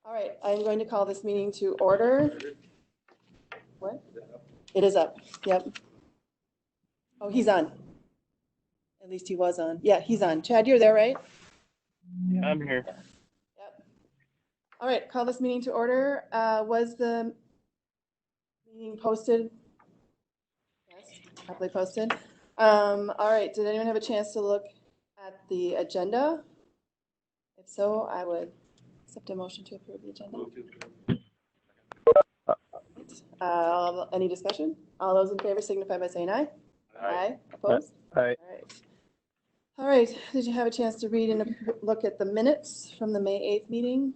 All right, I'm going to call this meeting to order. What? It is up. Yep. Oh, he's on. At least he was on. Yeah, he's on. Chad, you're there, right? Yeah, I'm here. Yep. All right, call this meeting to order. Was the meeting posted? Yes, properly posted. All right, did anyone have a chance to look at the agenda? If so, I would accept a motion to approve the agenda. Any discussion? All those in favor signify by saying aye. Aye. Opposed? Aye. All right. All right. Did you have a chance to read and look at the minutes from the May 8th meeting?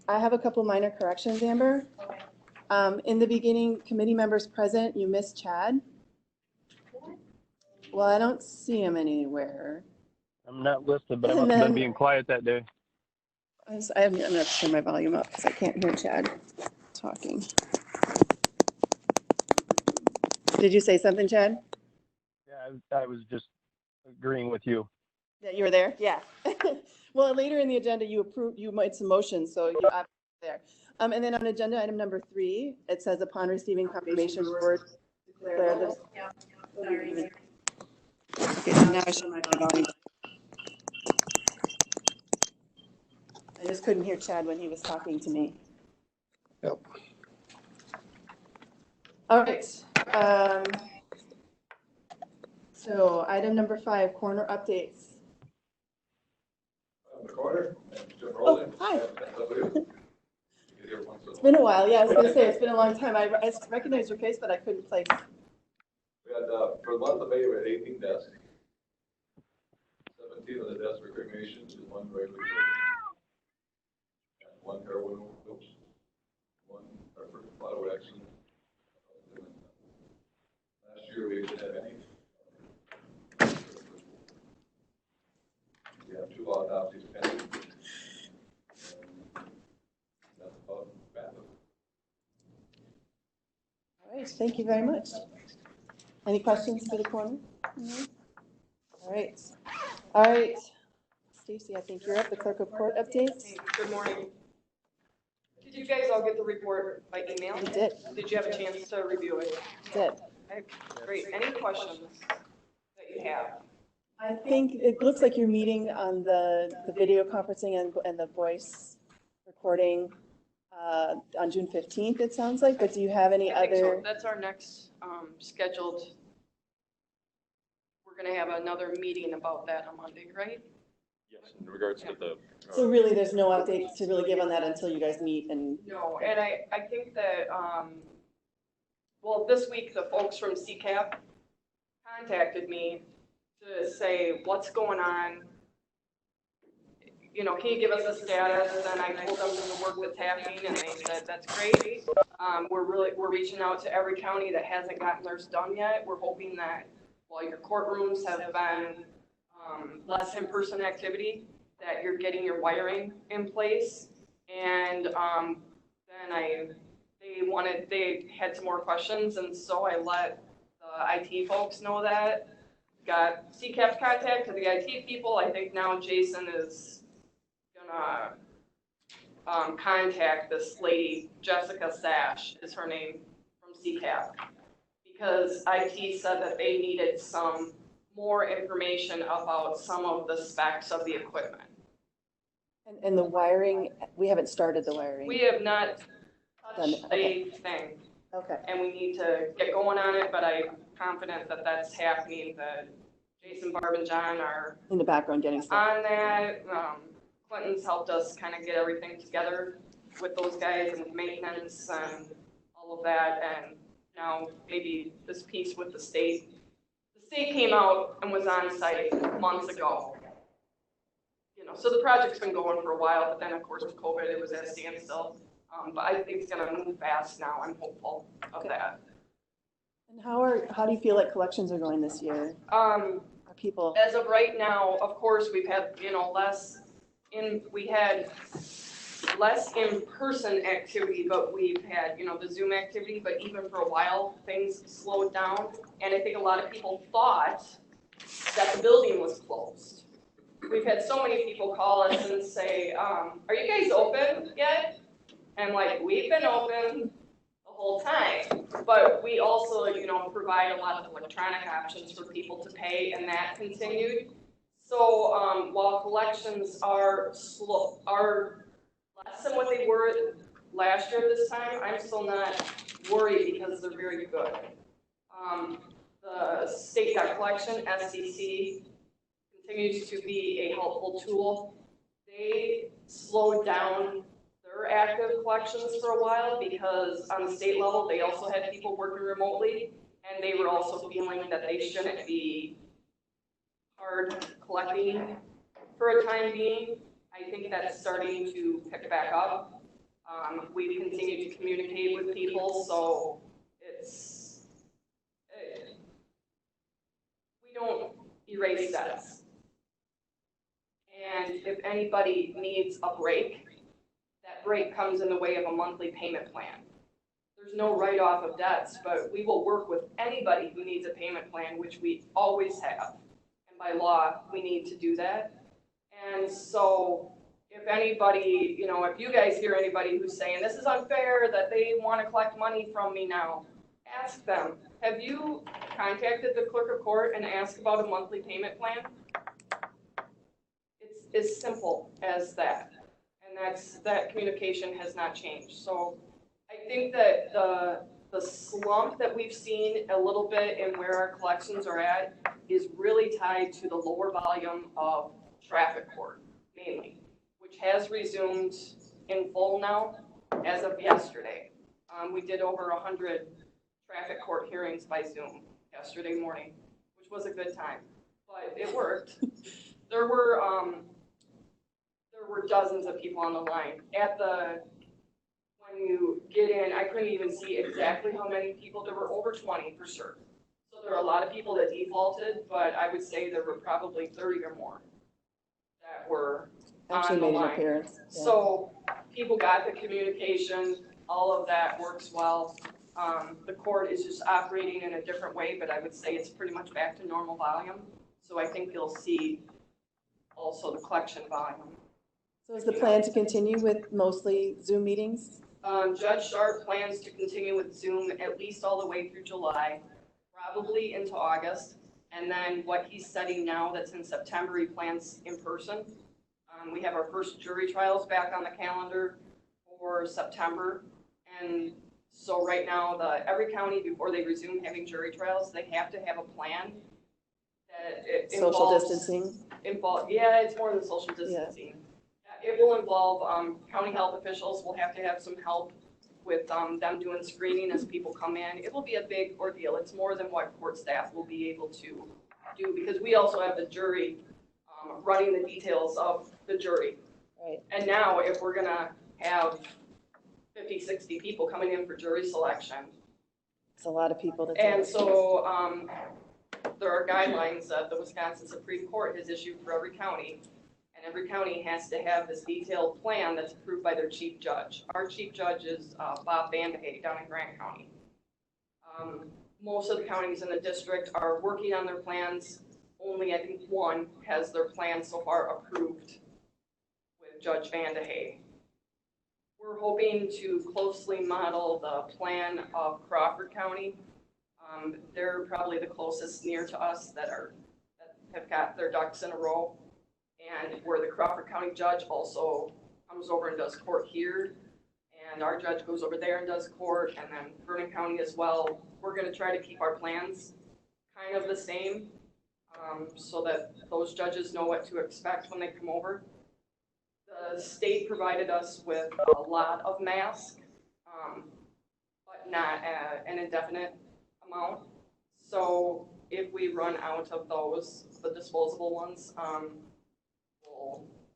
I have a couple minor corrections, Amber. Okay. In the beginning, committee members present, you missed Chad. Well, I don't see him anywhere. I'm not listed, but I must have been being quiet that day. I'm going to have to turn my volume up because I can't hear Chad talking. Did you say something, Chad? Yeah, I was just agreeing with you. That you were there? Yeah. Well, later in the agenda, you made some motions, so you are there. And then on agenda item number 3, it says upon receiving confirmation, board declare this. Yeah, sorry. Okay, so now I should my volume. I just couldn't hear Chad when he was talking to me. Yep. All right. So item number 5, corner updates. Oh, hi. It's been a while. Yeah, I was going to say it's been a long time. I recognized your face, but I couldn't place. We had, for the month of May, we had 18 desks. 17 of the desks were cremation, and 1 regular and 1 heroin overdose, 1 auto accident. Last year we didn't have any. We have 2 autopsies pending. That's about that. All right, thank you very much. Any questions for the corner? All right. All right. Stacy, I think you're up. The clerk of court updates. Good morning. Did you guys all get the report by email? We did. Did you have a chance to review it? Did. Okay, great. Any questions that you have? I think it looks like you're meeting on the video conferencing and the voice recording on June 15th, it sounds like, but do you have any other? So. That's our next scheduled. We're going to have another meeting about that on Monday, right? Yes, in regards to the. So really, there's no updates to really give on that until you guys meet and. No, and I think that, well, this week the folks from CCAP contacted me to say, what's going on? You know, can you give us a status? And I told them the work that's happening, and they said, that's great. We're reaching out to every county that hasn't gotten theirs done yet. We're hoping that while your courtrooms have been less in-person activity, that you're getting your wiring in place. And then they had some more questions, and so I let the IT folks know that. Got CCAP's contact to the IT people. I think now Jason is gonna contact this lady, Jessica Sash is her name, from CCAP, because IT said that they needed some more information about some of the specs of the equipment. And the wiring, we haven't started the wiring. We have not touched a thing. Okay. And we need to get going on it, but I'm confident that that's happening, that Jason, Barb, and John are in the background getting stuff on that. Clinton's helped us kind of get everything together with those guys and maintenance and all of that. And now maybe this piece with the state. The state came out and was on site months ago. You know, so the project's been going for a while, but then of course with COVID it was at a standstill. But I think it's going to move fast now. I'm hopeful of that. And how do you feel like collections are going this year? Are people? As of right now, of course, we've had we had less in-person activity, but we've had the Zoom activity. But even for a while, things slowed down, and I think a lot of people thought that the building was closed. We've had so many people call us and say, "Are you guys open yet?" And like, we've been open the whole time, but we also, you know, provide a lot of electronic options for people to pay, and that continued. So, while collections are slow, are less than what they were last year this time, I'm still not worried because they're very good. The state debt collection, SDC, continues to be a helpful tool. They slowed down their active collections for a while because on the state level, they also had people working remotely, and they were also feeling that they shouldn't be hard collecting for a time being. I think that's starting to pick back up. We've continued to communicate with people, so we don't erase debts. And if anybody needs a break, that break comes in the way of a monthly payment plan. There's no write-off of debts, but we will work with anybody who needs a payment plan, which we always have. And by law, we need to do that. And so if anybody, you know, if you guys hear anybody who's saying this is unfair, that they want to collect money from me now, ask them, have you contacted the clerk of court and asked about a monthly payment plan? It's as simple as that. And that communication has not changed. So I think that the slump that we've seen a little bit in where our collections are at is really tied to the lower volume of traffic court, mainly, which has resumed in full now as of yesterday. We did over 100 traffic court hearings by Zoom yesterday morning, which was a good time, but it worked. There were dozens of people on the line. When you get in, I couldn't even see exactly how many people. There were over 20 for sure. So there are a lot of people that defaulted, but I would say there were probably 30 or more that were Actually on the made an line. appearance. Yeah. So people got the communication, all of that works well. The court is just operating in a different way, but I would say it's pretty much back to normal volume. So I think you'll see also the collection volume. So is the plan to continue with mostly Zoom meetings? Judge Sharp plans to continue with Zoom at least all the way through July, probably into August. And then what he's setting now that's in September, he plans in person. We have our first jury trials back on the calendar for September. And so right now, every county, before they resume having jury trials, they have to have a plan that it Social involves, distancing? Yeah, it's more than social distancing. Yeah. It will involve county health officials will have to have some help with them doing screening as people come in. It will be a big ordeal. It's more than what court staff will be able to do because we also have the jury running the details of the jury. Right. And now if we're gonna have 50, 60 people coming in for jury selection. It's a lot of people to do. And so there are guidelines that the Wisconsin Supreme Court has issued for every county. And every county has to have this detailed plan that's approved by their chief judge. Our chief judge is Bob Vandehey down in Grant County. Most of the counties in the district are working on their plans. Only I think one has their plan so far approved with Judge Vandehey. We're hoping to closely model the plan of Crawford County. They're probably the closest near to us that have got their ducks in a row. And where the Crawford County judge also comes over and does court here, and our judge goes over there and does court, and then Vernon County as well. We're going to try to keep our plans kind of the same so that those judges know what to expect when they come over. The state provided us with a lot of masks, but not an indefinite amount. So if we run out of those, the disposable ones,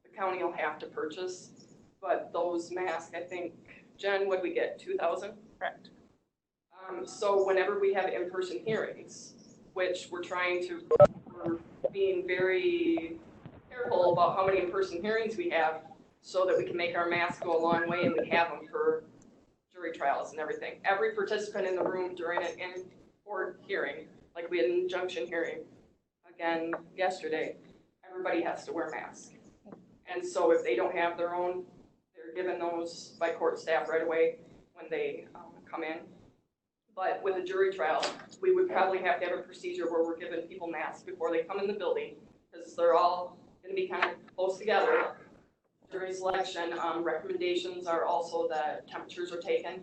the county will have to purchase, but those masks, I think, Jen, what did we get, 2,000? Correct. So whenever we have in-person hearings, which we're being very careful about how many in-person hearings we have so that we can make our masks go a long way and we have them for jury trials and everything. Every participant in the room during an in-court hearing, like we had an injunction hearing again yesterday, everybody has to wear masks. And so if they don't have their They're given those by court staff right away when they come in. But with a jury trial, we would probably have to have a procedure where we're giving people masks before they come in the building, because they're all going to be kind of close together. Jury selection recommendations are also that temperatures are taken,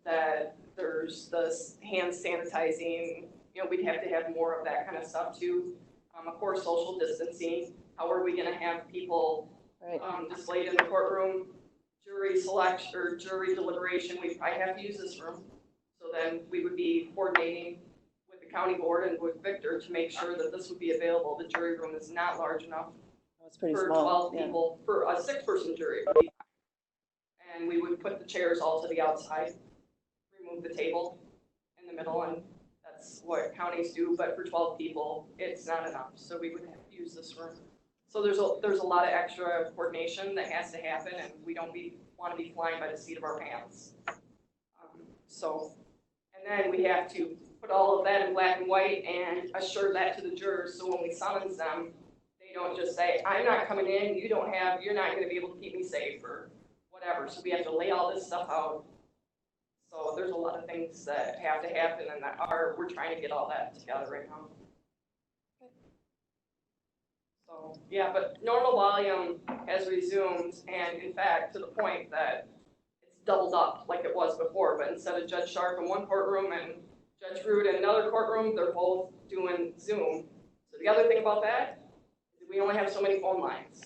that there's the hand sanitizing, you know, we'd have to have more of that kind of stuff too. Of course, social distancing. How are we going to have people displayed in the courtroom? Jury selection or jury deliberation, we probably have to use this room. So then we would be coordinating with the county board and with Victor to make sure that this would be available. The jury room is not large enough It's pretty for small. 12 people, for a 6-person jury. And we would put the chairs all to the outside, remove the table in the middle, and that's what counties do. But for 12 people, it's not enough. So we would have to use this room. So there's a lot of extra coordination that has to happen, and we don't want to be flying by the seat of our pants. And then we have to put all of that in black and white and assure that to the jurors. So when we summons them, they don't just say, "I'm not coming in. You're not going to be able to keep me safe," or whatever. So we have to lay all this stuff out. So there's a lot of things that have to happen, and we're trying to get all that together right now. So, yeah, but normal volume has resumed, and in fact, to the point that it's doubled up like it was before, but instead of Judge Sharp in one courtroom and Judge Root in another courtroom, they're both doing Zoom. So the other thing about that is we only have so many phone lines.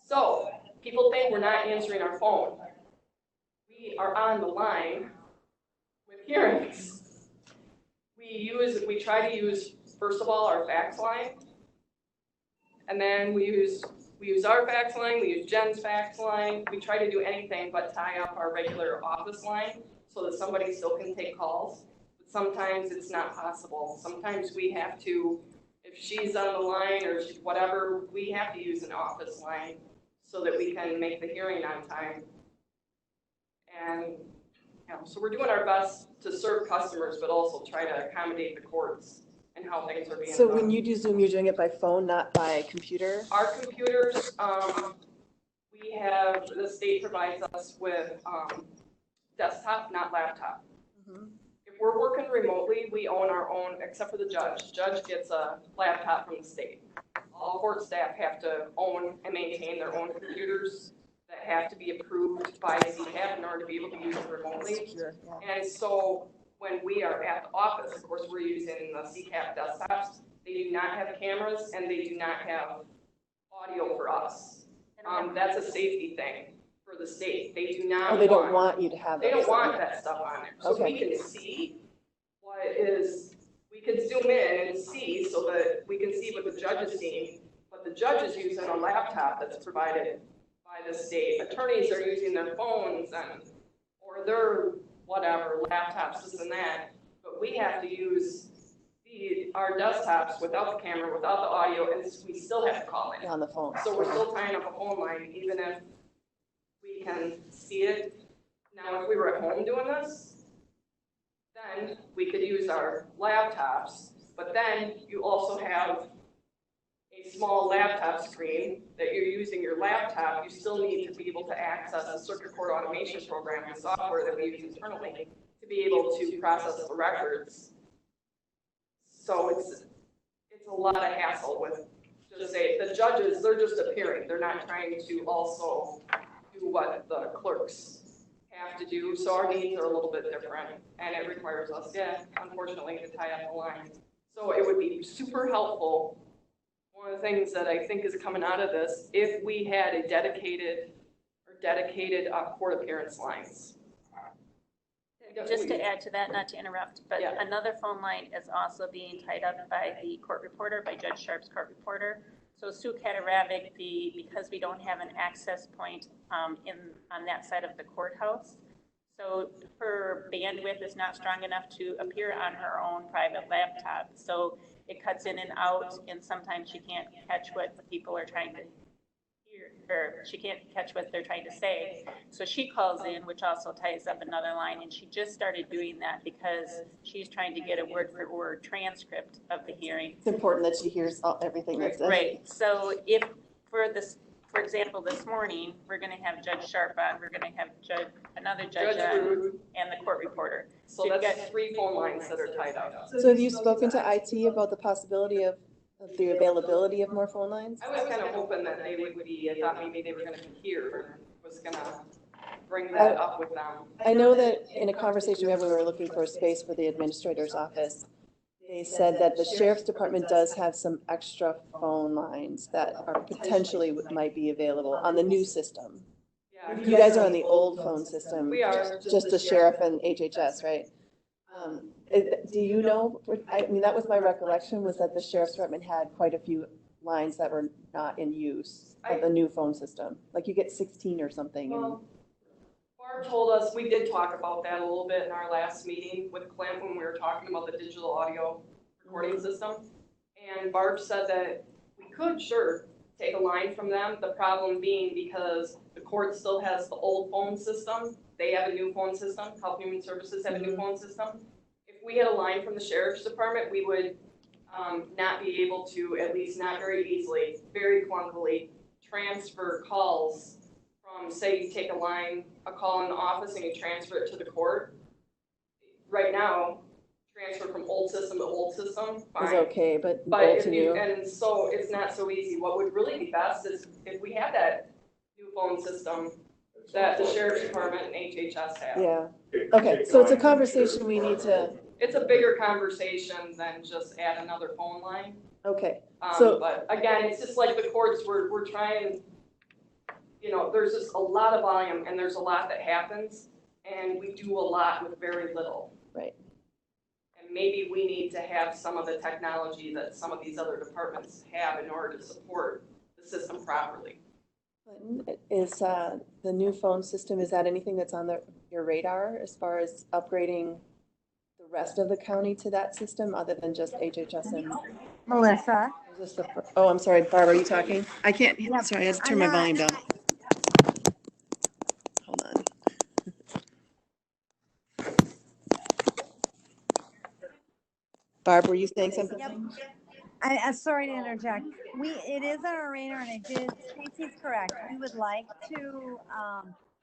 So people think we're not answering our phone. We are on the line with hearings. We try to use, first of all, our fax line. And then we use our fax line, we use Jen's fax line. We try to do anything but tie up our regular office line so that somebody still can take calls. But sometimes it's not possible. Sometimes we have to, if she's on the line or whatever, we have to use an office line so that we can make the hearing on time. And so we're doing our best to serve customers, but also try to accommodate the courts and how things are being So done. when you do Zoom, you're doing it by phone, not by computer? Our computers, the state provides us with desktop, not laptop. Mm-hmm. If we're working remotely, we own our own, except for the judge. Judge gets a laptop from the state. All court staff have to own and maintain their own computers that have to be approved by CCAP in order to be able to use them remotely. Secure, yeah. And so when we are at the office, of course, we're using the CCAP desktops. They do not have cameras and they do not have audio for us. That's a safety thing for the state. They do not. Oh, they don't want you to have. They don't want that stuff on there. So Okay. we can see we can zoom in and see so that we can see what the judge is seeing. But the judge is using a laptop that's provided by the state. Attorneys are using their phones or their whatever, laptops, this and that. But we have to use our desktops without the camera, without the audio, and we still have to call in. On the phone. So we're still tying up a phone line, even if we can see it. Now, if we were at home doing this, then we could use our laptops, but then you also have a small laptop screen that you're using your laptop. You still need to be able to access the circuit court automation program and software that we use internally to be able to process the records. So it's a lot of hassle with, just say, the judges, they're just appearing. They're not trying to also do what the clerks have to do. So our needs are a little bit different, and it requires us, unfortunately, to tie up the lines. So it would be super helpful. One of the things that I think is coming out of this, if we had a dedicated court appearance lines. Just to add to that, not to interrupt, but Yeah. another phone line is also being tied up by the court reporter, by Judge Sharp's court reporter. So Sue Kataravic, because we don't have an access point on that side of the courthouse, so her bandwidth is not strong enough to appear on her own private laptop. So it cuts in and out, and sometimes she can't catch what the people are trying to hear, or she can't catch what they're trying to say. So she calls in, which also ties up another line, and she just started doing that because she's trying to get a word-for-word transcript of the hearing. It's important that she hears everything that's said. Right, so if for for example, this morning, we're gonna have Judge Sharp on, we're gonna have another judge Judge on, Rude, and the court reporter. so you've that's got- 3 phone lines that are tied up. So have you spoken to IT about the possibility of the availability of more phone lines? I was kind of hoping that they would be, I thought maybe they were gonna be here, and was gonna bring that up with them. I know that in a conversation we had when we were looking for a space for the administrator's office, they said that the sheriff's department does have some extra phone lines that are potentially might be available on the new system. Yeah, You guys are on the old phone system. We are. Just the sheriff and HHS, right? Do you know, I mean, that was my recollection, was that the sheriff's department had quite a few lines that were not in use of the new phone system. Like you get 16 or something. and- Well, Barb told us, we did talk about that a little bit in our last meeting with Clint when we were talking about the digital audio recording system. And Barb said that we could, sure, take a line from them. The problem being because the court still has the old phone system. They have a new phone system. Health and Human Services have a new phone system. If we had a line from the sheriff's department, we would not be able to, at least not very easily, very clunkily, transfer calls from, say, you take a call in the office and you transfer it to the court. Right now, transfer from old system to old system, Is fine. okay, but But old if to you, new. and so it's not so easy. What would really be best is if we had that new phone system that the sheriff's department and HHS have. Yeah, okay, so it's a conversation we need to, It's a bigger conversation than just add another phone line. okay. So- But again, it's just like the courts, we're trying, you know, there's just a lot of volume and there's a lot that happens and we do a lot with very little. Right. And maybe we need to have some of the technology that some of these other departments have in order to support the system properly. Is the new phone system, is that anything that's on your radar as far as upgrading the rest of the county to that system other than just HHS and? Melissa. Is this oh, I'm sorry, Barb, are you talking? I can't, Yep, sorry, I had to turn I'm my not- volume down. Hold on. Barb, were you saying something? Yep. I'm sorry to interject. It is on our radar, and Stacy's correct. We would like to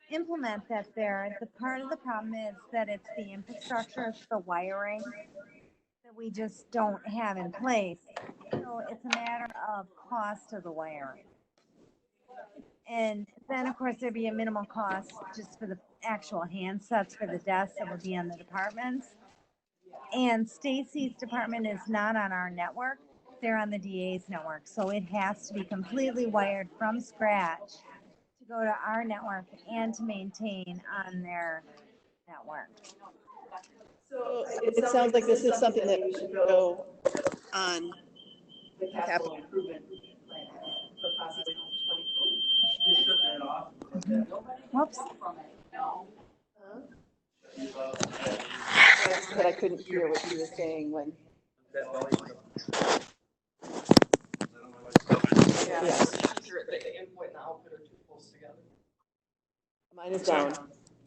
implement that there. The part of the problem is that it's the infrastructure, it's the wiring that we just don't have in place. So it's a matter of cost of the wiring. And then, of course, there'd be a minimal cost just for the actual handsets for the desks that would be on the departments. And Stacy's department is not on our network. They're on the DA's network. So it has to be completely wired from scratch to go to our network and to maintain on their network. So it sounds like this is something that we should go on the capital improvement plan for possibly 2022. Whoops. I just said I couldn't hear what you were saying when. Yeah. Yeah. Sure, the input and the output are too close together. Mine is down.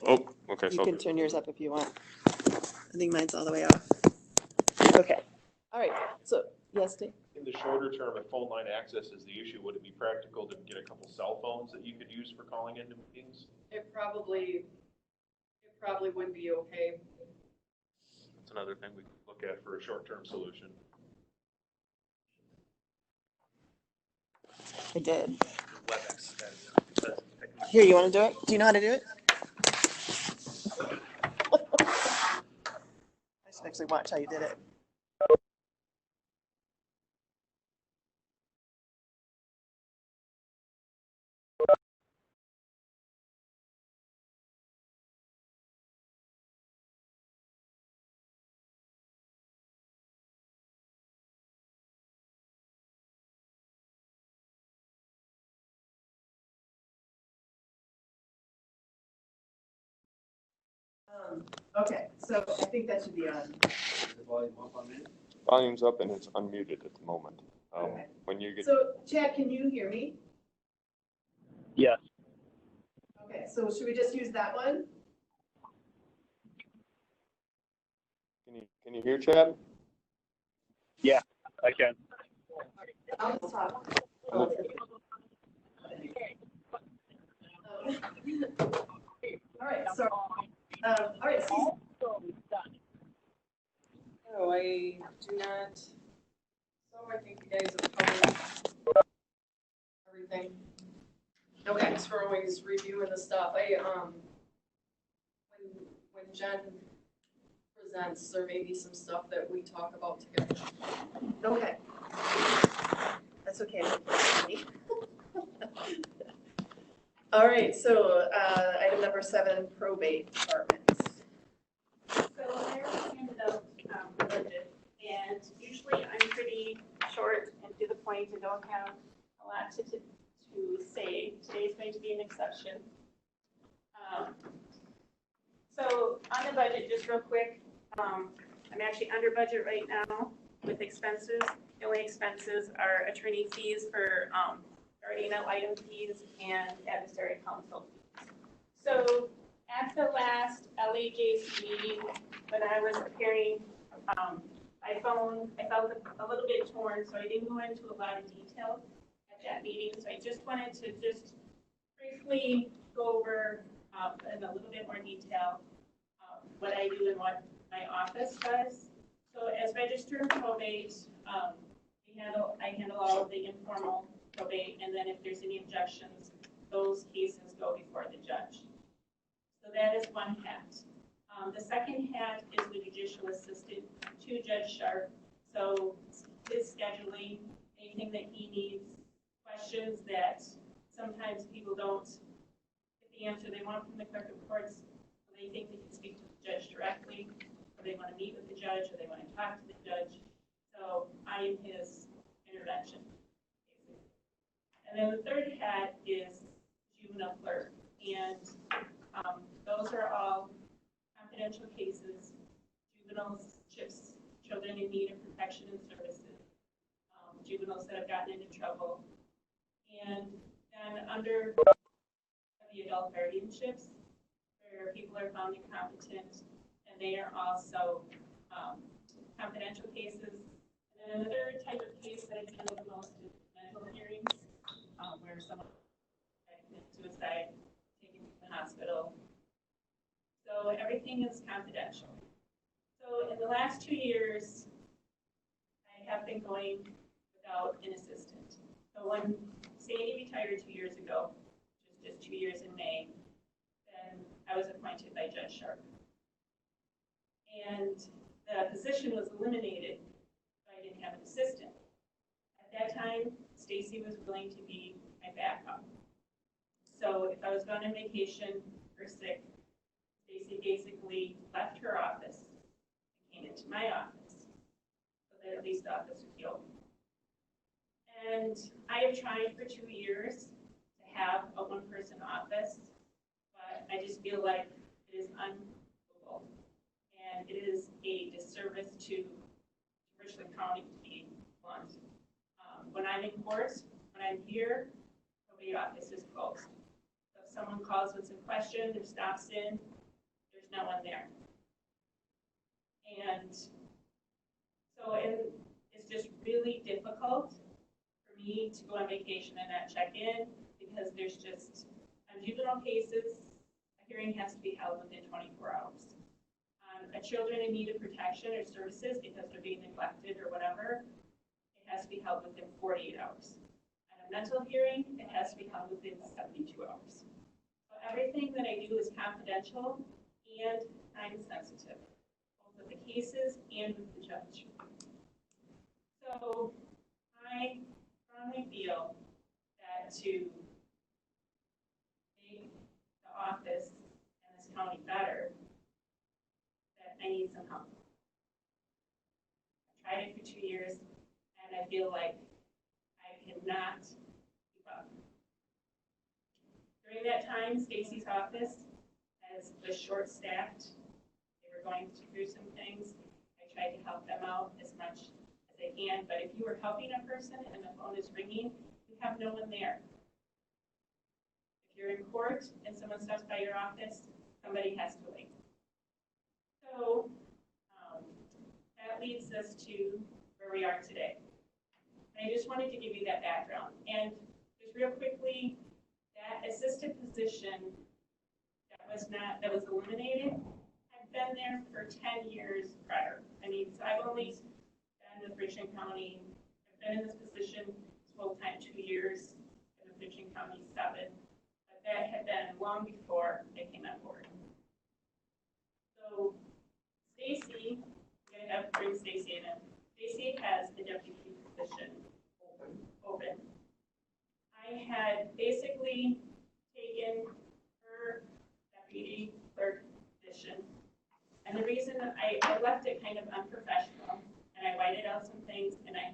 Oh, okay, You so, can turn yours up if you want. I think mine's all the way off. Okay, all right, so, yes, Dave? In the shorter term, if phone line access is the issue, would it be practical to get a couple cell phones that you could use for calling into meetings? It probably would be okay. that's another thing we could Look at for a short-term solution. I did. WebEx. Here, you want to do it? Do you know how to do it? I should actually watch how you did it. Okay, so I think that should be on. Volume's up and it's unmuted at the moment. Okay. When you get, So Chad, can you hear me? Yes. Okay, so should we just use that one? can you hear Chad? I can. I'll just talk. thanks for always reviewing the stuff. When Jen presents, there may be some stuff that we talk about together. Okay. That's okay. All right, so item number 7, probate departments. So I handed out the budget, and usually I'm pretty short and to the point and don't have a lot to say. Today's going to be an exception. So on the budget, just real quick, I'm actually under budget right now with expenses. The only expenses are attorney fees for guardian ad litem fees and adversary counsel fees. So at the last LAJC meeting, when I was preparing my phone, I felt a little bit torn, so I didn't go into a lot of detail at that meeting. So I just wanted to just briefly go over in a little bit more detail what I do and what my office does. So as registered probate, I handle all of the informal probate, and then if there's any objections, those cases go before the judge. So that is one hat. The second hat is the judicial assistant to Judge Sharp. So his scheduling, anything that he needs, questions that sometimes people don't get the answer they want from the clerk of courts, so they think they can speak to the judge directly, or they want to meet with the judge, or they want to talk to the judge. So I am his intervention. And then the third hat is juvenile clerk, and those are all confidential cases, juveniles, children in need of protection and services, juveniles that have gotten into trouble, and then under the adult guardianships, where people are found incompetent, and they are also confidential cases. And then another type of case that I handle the most is mental hearings, where someone committed suicide, taken to the hospital. So everything is confidential. So in the last 2 years, I have been going without an assistant. So when Sandy retired 2 years ago, which was just 2 years in May, then I was appointed by Judge Sharp. And the position was eliminated, so I didn't have an assistant. At that time, Stacy was willing to be my backup. So if I was going on vacation or sick, Stacy basically left her office and came into my office, so that at least the office would be open. And I have tried for 2 years to have a one-person office, but I just feel like it is unmovable. And it is a disservice to Richland County, to be blunt. When I'm in court, when I'm here, the office is closed. So if someone calls with some questions or stops in, there's no one there. And so it's just really difficult for me to go on vacation and not check in, because there's just, on juvenile cases, a hearing has to be held within 24 hours. On children in need of protection or services because they're being neglected or whatever, it has to be held within 48 hours. On a mental hearing, it has to be held within 72 hours. So everything that I do is confidential and time sensitive, both with the cases and with the judge. So I strongly feel that to make the office and this county better, that I need some help. I've tried it for 2 years, and I feel like I cannot keep up. During that time, Stacy's office was short-staffed. They were going through some things. I tried to help them out as much as I can, but if you are helping a person and the phone is ringing, you have no one there. If you're in court and someone stops by your office, somebody has to wait. So that leads us to where we are today. And I just wanted to give you that background. And just real quickly, that assistant position that was eliminated, I've been there for 10 years prior. I mean, so I've only been with Richland County, I've been in this position full-time 2 years, and with Richland County 7. But been long before I came on board. So Stacy, I'm gonna have to bring Stacy in. Stacy has the deputy position open. I had basically taken her deputy clerk position. And the reason I left it kind of unprofessional, and I whited out some things and I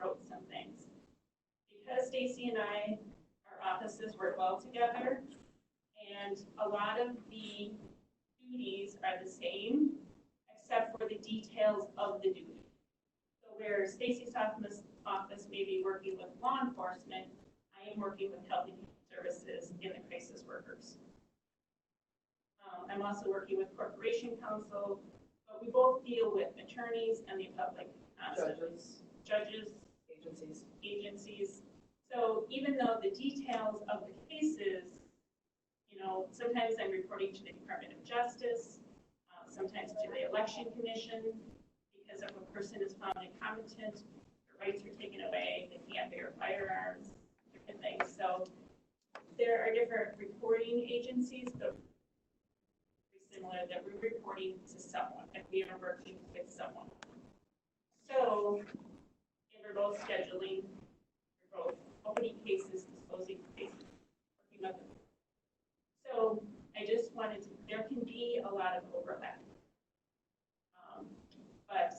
wrote some things. Because Stacy and our offices work well together, and a lot of the duties are the same, except for the details of the duty. So where Stacy's office may be working with law enforcement, I am working with health and human services in the crisis workers. I'm also working with corporation counsel, but we both deal with attorneys and the public, judges, agencies. So even though the details of the cases, sometimes I'm reporting to the Department of Justice, sometimes to the Election Commission, because if a person is found incompetent, their rights are taken away, they can't bear firearms, different things. So there are different reporting agencies, but similar that we're reporting to someone, and we are working with someone. So, and we're both scheduling, we're both opening cases, disclosing cases, working with them. So I just wanted to, there can be a lot of overlap. But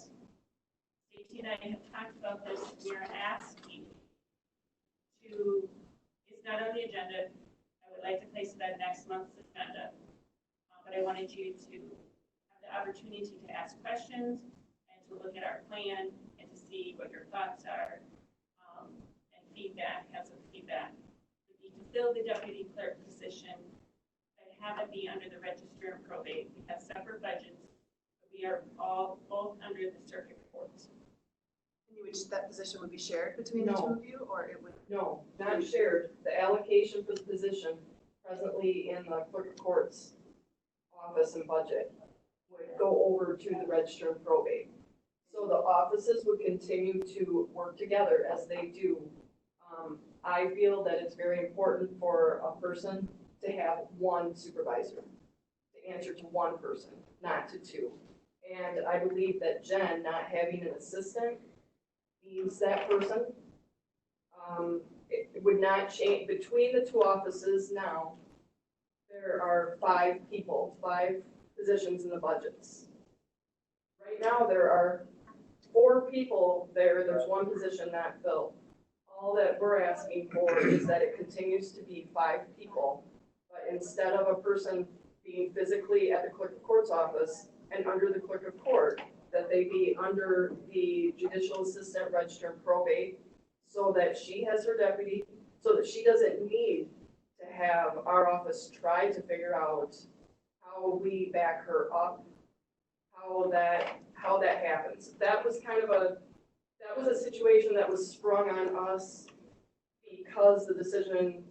Stacey and I have talked about this. We are asking to, it's not on the agenda. I would like to place it on next month's agenda. But I wanted you to have the opportunity to ask questions and to look at our plan and to see what your thoughts are, and feedback, have some feedback. We need to fill the deputy clerk position, but have it be under the register and probate. We have separate budgets. We are all both under the circuit court. That position would be shared between the two of you, or it would? No, not shared. The allocation for the position presently in the clerk of courts office and budget would go over to the register and probate. So the offices would continue to work together as they do. I feel that it's very important for a person to have one supervisor, to answer to one person, not to two. And I believe that Jen, not having an assistant, needs that person. It would not change between the two offices now. There are 5 positions in the budgets. Right now, there are 4 people there. There's 1 position not filled. All that we're asking for is that it continues to be 5 people, but instead of a person being physically at the clerk of court's office and under the clerk of court, that they be under the judicial assistant register and probate, so that she has her deputy, so that she doesn't need to have our office try to figure out how we back her up, how that happens. That was a situation that was sprung on us because the decision,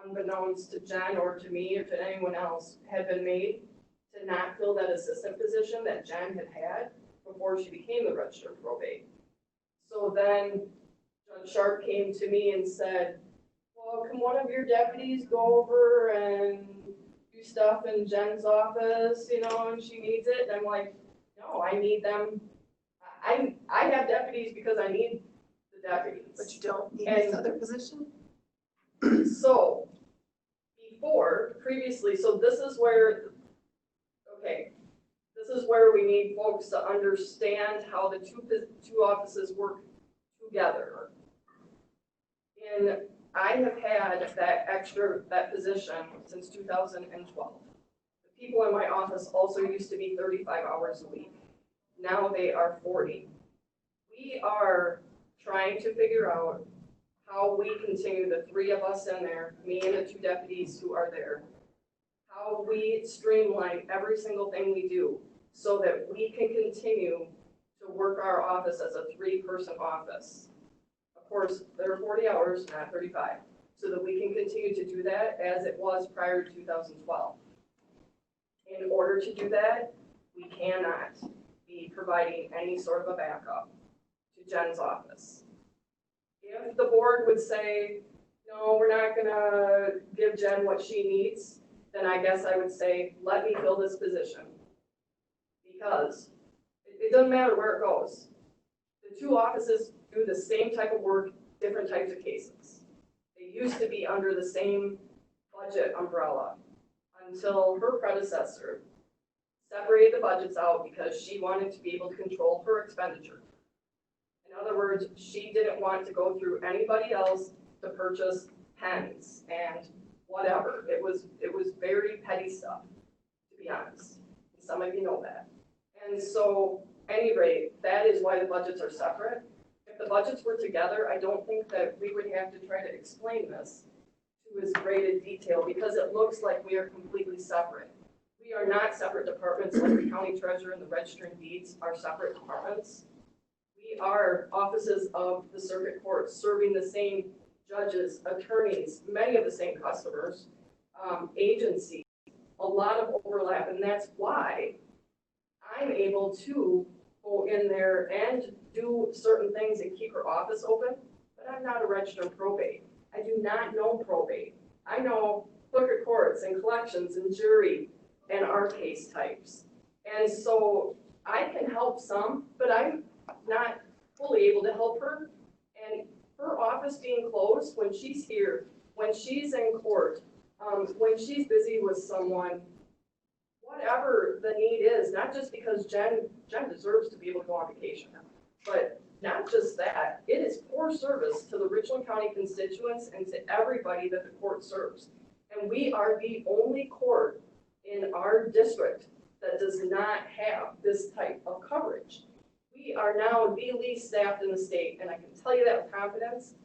unbeknownst to Jen or to me or to anyone else, had been made to not fill that assistant position that Jen had before she became the register of probate. So then Judge Sharp came to me and said, well, can one of your deputies go over and do stuff in Jen's office, and she needs it? And I'm like, no, I need them. I have deputies because I need the deputies. But you don't need this other position? So, previously, so this is where we need folks to understand how the two offices work together. And I have had that position since 2012. The people in my office also used to be 35 hours a week. Now they are 40. We are trying to figure out how we continue, the 3 of us in there, me and the 2 deputies who are there, how we streamline every single thing we do so that we can continue to work our office as a 3-person office. Of course, there are 40 hours, not 35, so that we can continue to do that as it was prior to 2012. In order to do that, we cannot be providing any sort of a backup to Jen's office. If the board would say, no, we're not gonna give Jen what she needs, then I guess I would say, let me fill this position. Because it doesn't matter where it goes. The two offices do the same type of work, different types of cases. They used to be under the same budget umbrella until her predecessor separated the budgets out because she wanted to be able to control her expenditure. In other words, she didn't want to go through anybody else to purchase pens and whatever. It was very petty stuff, to be honest. Some of you know that. And so, any rate, that is why the budgets are separate. If the budgets were together, I don't think that we would have to try to explain this to as great a detail because it looks like we are completely separate. We are not separate departments like the county treasurer and the register of deeds are separate departments. We are offices of the circuit court serving the same judges, attorneys, many of the same customers, agencies, a lot of overlap, and that's why I'm able to go in there and do certain things and keep her office open, but I'm not a registered probate. I do not know probate. I know clerk of courts and collections and jury and our case types. And so I can help some, but I'm not fully able to help her. And her office being closed when she's here, when she's in court, when she's busy with someone, whatever the need is, not just because Jen deserves to be able to go on vacation, but not just that, it is poor service to the Richland County constituents and to everybody that the court serves. And we are the only court in our district that does not have this type of coverage. We are now the least staffed in the state, and I can tell you that with confidence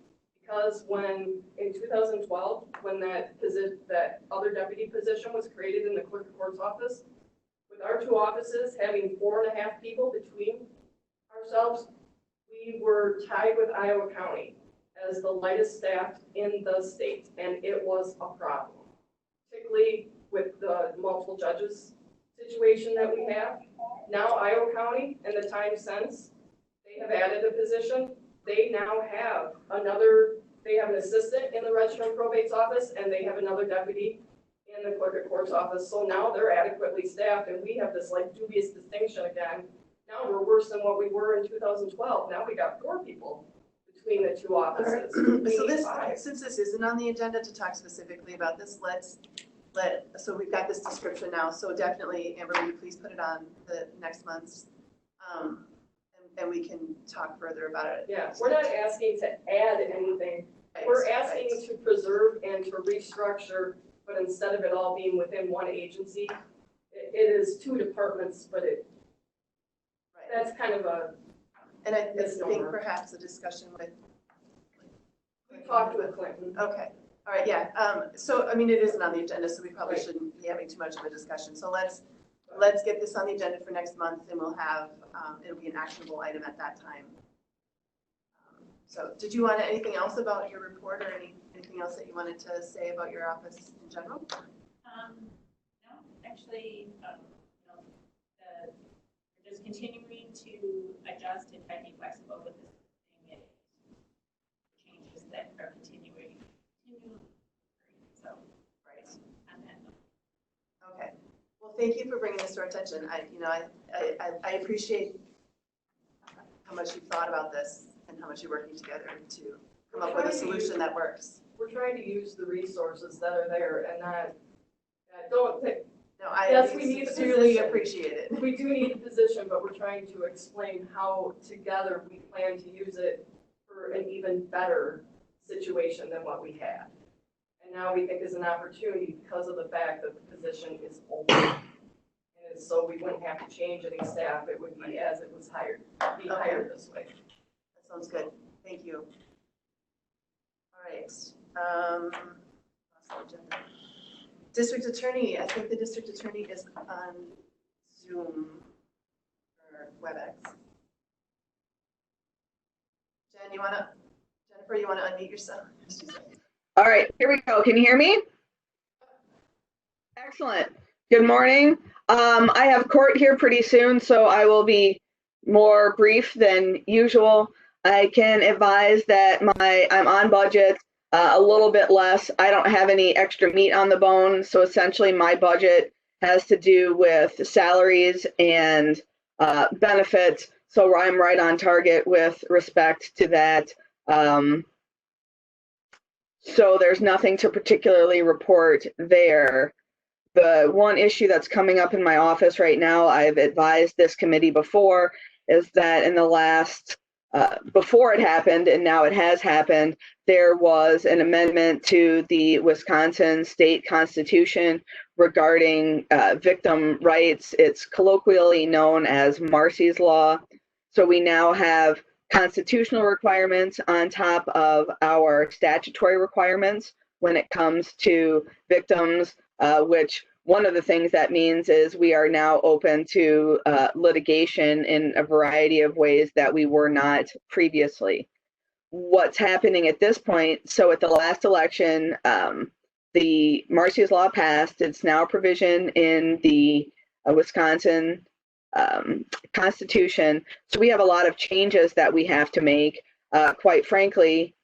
because when, in 2012, when that other deputy position was created in the clerk of court's office, with our two offices having 4.5 people between ourselves, we were tied with Iowa County as the lightest staffed in the state, and it was a problem, particularly with the multiple judges situation that we have. Now Iowa County, in the time since, they have added a position. They now have they have an assistant in the register and probate's office, and they have another deputy in the clerk of court's office. So now they're adequately staffed, and we have this like dubious distinction again. Now we're worse than what we were in 2012. Now we got 4 people between the two offices. So since this isn't on the agenda to talk specifically about this, so we've got this description now. So definitely, Amber, will you please put it on the next month's, and we can talk further about it. Yeah, we're not asking to add anything. We're asking to preserve and to restructure, but instead of it all being within one agency, it is 2 departments, but that's kind of a And I think misnomer. perhaps a discussion with. We talked with Clinton. Okay, all right, yeah. So, I mean, it isn't on the agenda, so we probably shouldn't be having too much of a discussion. So let's get this on the agenda for next month, and we'll have, it'll be an actionable item at that time. So did you want anything else about your report or anything else that you wanted to say about your office in general? No, actually, we're just continuing to adjust and try to be flexible with this thing. Changes that are continuing. So, right on that note. Okay. Well, thank you for bringing this to our attention. I appreciate how much you've thought about this and how much you're working together to come up with a solution that works. We're trying to use the resources that are there and not, don't think, No, I yes, we need the sincerely position. appreciate it. We do need the position, but we're trying to explain how together we plan to use it for an even better situation than what we had. And now we think is an opportunity because of the fact that the position is open. And so we wouldn't have to change any staff. It would be as it was hired, hired this way. That sounds good. Thank you. All right. Lost the agenda. District Attorney, I think the District Attorney is on Zoom or WebEx. Jennifer, you wanna unmute yourself? All right, here we go. Can you hear me? Excellent. Good morning. I have court here pretty soon, so I will be more brief than usual. I can advise that I'm on budget. a little bit less. I don't have any extra meat on the bone, so essentially my budget has to do with salaries and benefits, so I'm right on target with respect to that. So there's nothing to particularly report there. The one issue that's coming up in my office right now, I've advised this committee before, is that in the last, before it happened, and now it has happened, there was an amendment to the Wisconsin state constitution regarding victim rights. It's colloquially known as Marcy's Law. So we now have constitutional requirements on top of our statutory requirements when it comes to victims, which one of the things that means is we are now open to litigation in a variety of ways that we were not previously. What's happening at this point, so at the last election, the Marcy's Law passed. It's now a provision in the Wisconsin Constitution. So we have a lot of changes that we have to make. Quite frankly,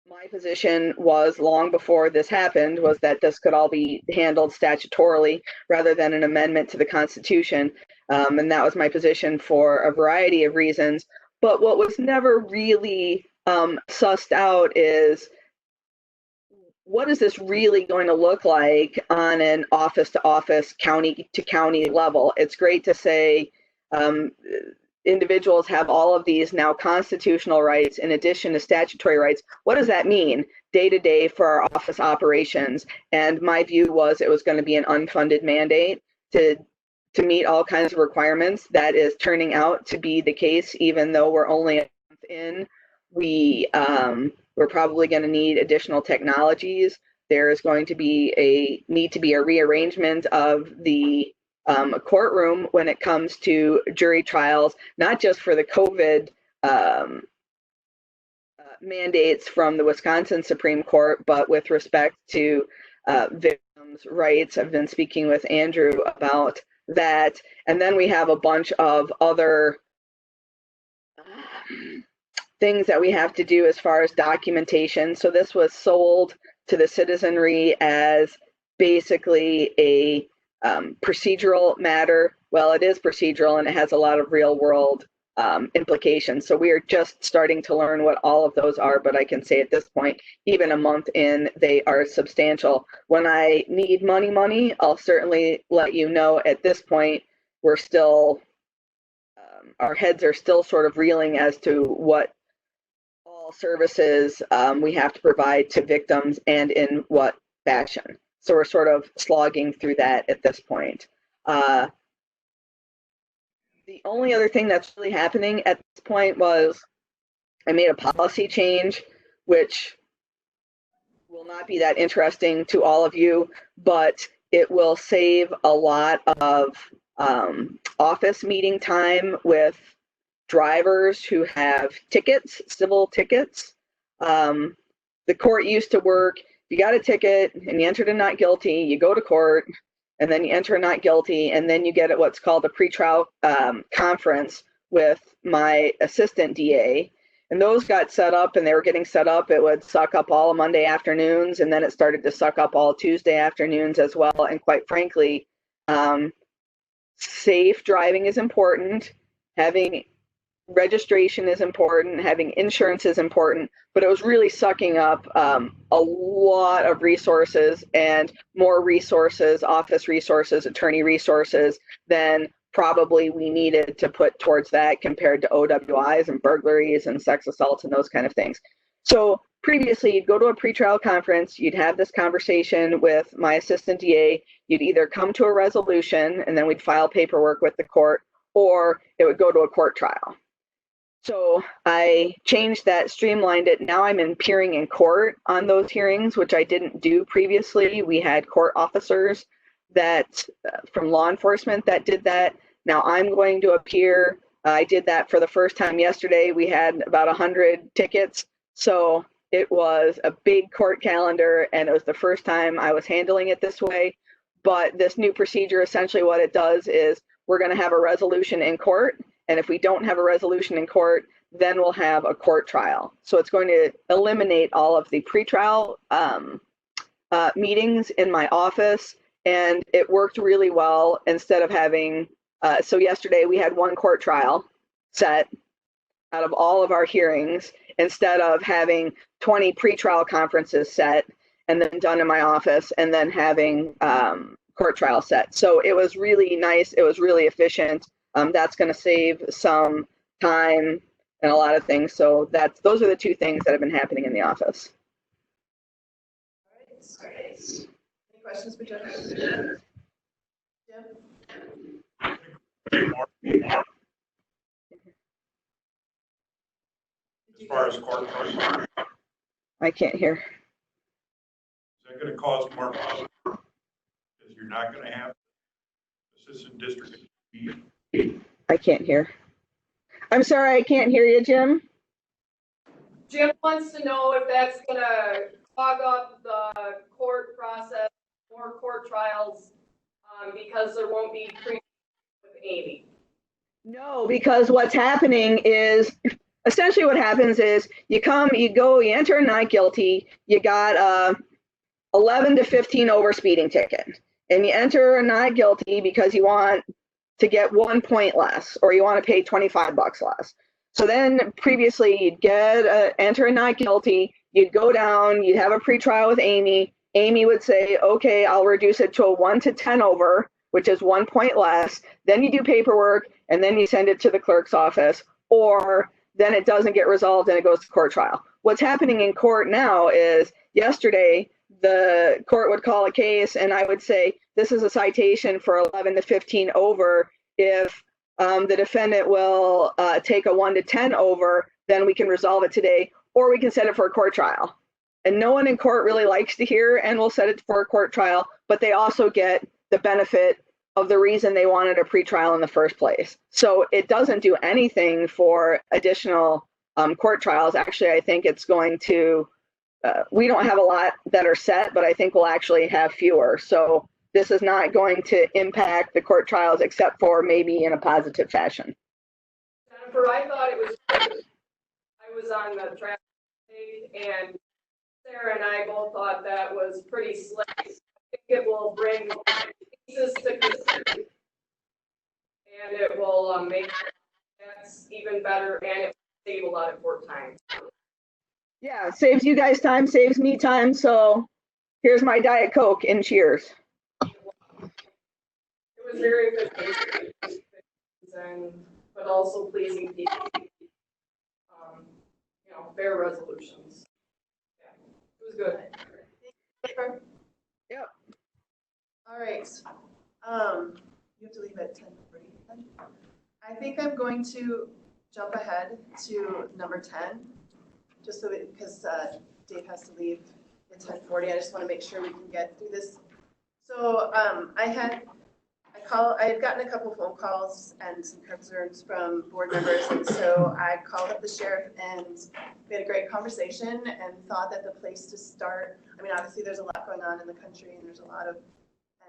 my position was long before this happened was that this could all be handled statutorily rather than an amendment to the Constitution. And that was my position for a variety of reasons. But what was never really sussed out is, what is this really going to look like on an office to office, county to county level? It's great to say individuals have all of these now constitutional rights in addition to statutory rights. What does that mean day to day for our office operations? And my view was it was going to be an unfunded mandate to meet all kinds of requirements. That is turning out to be the case, even though we're only a month in. We're probably going to need additional technologies. There is going to be a rearrangement of the courtroom when it comes to jury trials, not just for the COVID mandates from the Wisconsin Supreme Court, but with respect to victims' rights. I've been speaking with Andrew about that. And then we have a bunch of other things that we have to do as far as documentation. So this was sold to the citizenry as basically a procedural matter. Well, it is procedural and it has a lot of real world implications. So we are just starting to learn what all of those are, but I can say at this point, even a month in, they are substantial. When I need money, I'll certainly let you know. At this point, we're still, our heads are still sort of reeling as to what all services we have to provide to victims and in what fashion. So we're sort of slogging through that at this point. The only other thing that's really happening at this point was I made a policy change, which will not be that interesting to all of you, but it will save a lot of office meeting time with drivers who have tickets, civil tickets. The court used to work, you got a ticket and you entered a not guilty, you go to court, and then you enter a not guilty, and then you get at what's called a pretrial conference with my assistant DA. And those got set up, and they were getting set up. It would suck up all Monday afternoons, and then it started to suck up all Tuesday afternoons as well. And quite frankly, safe driving is important. Having registration is important, having insurance is important, but it was really sucking up a lot of resources, and more resources, office resources, attorney resources than probably we needed to put towards that compared to OWIs and burglaries and sex assaults and those kind of things. So previously, you'd go to a pretrial conference, you'd have this conversation with my assistant DA, you'd either come to a resolution and then we'd file paperwork with the court, or it would go to a court trial. So I changed that, streamlined it. Now I'm appearing in court on those hearings, which I didn't do previously. We had court officers that from law enforcement that did that. Now I'm going to appear. I did that for the first time yesterday. We had about 100 tickets. So it was a big court calendar, and it was the first time I was handling it this way. But this new procedure, essentially what it does is we're going to have a resolution in court. And if we don't have a resolution in court, then we'll have a court trial. So it's going to eliminate all of the pretrial meetings in my office, and it worked really well. Instead of having, so yesterday we had one court trial set out of all of our hearings, instead of having 20 pretrial conferences set and then done in my office, and then having court trial set. So it was really nice. It was really efficient. That's going to save some time and a lot of things. So those are the two things that have been happening in the office. All right. Any questions for Judge? Jim? As far as court trial, I can't hear. is that going to cause more problems? Because you're not going to have assistant district. I can't hear. I'm sorry, I can't hear you, Jim. Jim wants to know if that's gonna clog up the court process, more court trials, because there won't be pre with Amy. No, because what's happening is, essentially what happens is you enter a not guilty, you got a 11 to 15 over speeding ticket, and you enter a not guilty because you want to get 1 point less, or you want to pay $25 less. So then previously you'd enter a not guilty, you'd go down, you'd have a pretrial with Amy. Amy would say, okay, I'll reduce it to a 1 to 10 over, which is 1 point less. Then you do paperwork, and then you send it to the clerk's office, or then it doesn't get resolved and it goes to court trial. What's happening in court now is, yesterday, the court would call a case and I would say, this is a citation for 11 to 15 over. If the defendant will take a 1 to 10 over, then we can resolve it today, or we can set it for a court trial. And no one in court really likes to hear, and we'll set it for a court trial, but they also get the benefit of the reason they wanted a pretrial in the first place. So it doesn't do anything for additional court trials. Actually, I think it's going to, we don't have a lot that are set, but I think we'll actually have fewer. So this is not going to impact the court trials, except for maybe in a positive fashion. Jennifer, I thought it was, I was on the traffic page, and Sarah and I both thought that was pretty slick. I think it will bring cases to consider, and it will make that's even better, and it will save a lot of court time. Yeah, saves you guys time, saves me time. So here's my Diet Coke and cheers. It was very efficient, but also pleasing people. You know, fair resolutions. Yeah, it was good. Yep. All right. You have to leave at 10:40. I think I'm going to jump ahead to number 10, just so because Dave has to leave at 10:40. I just want to make sure we can get through this. So I had gotten a couple phone calls and some concerns from board members, and so I called up the sheriff and we had a great conversation and thought that the place to start, I mean, obviously there's a lot going on in the country and there's a lot of,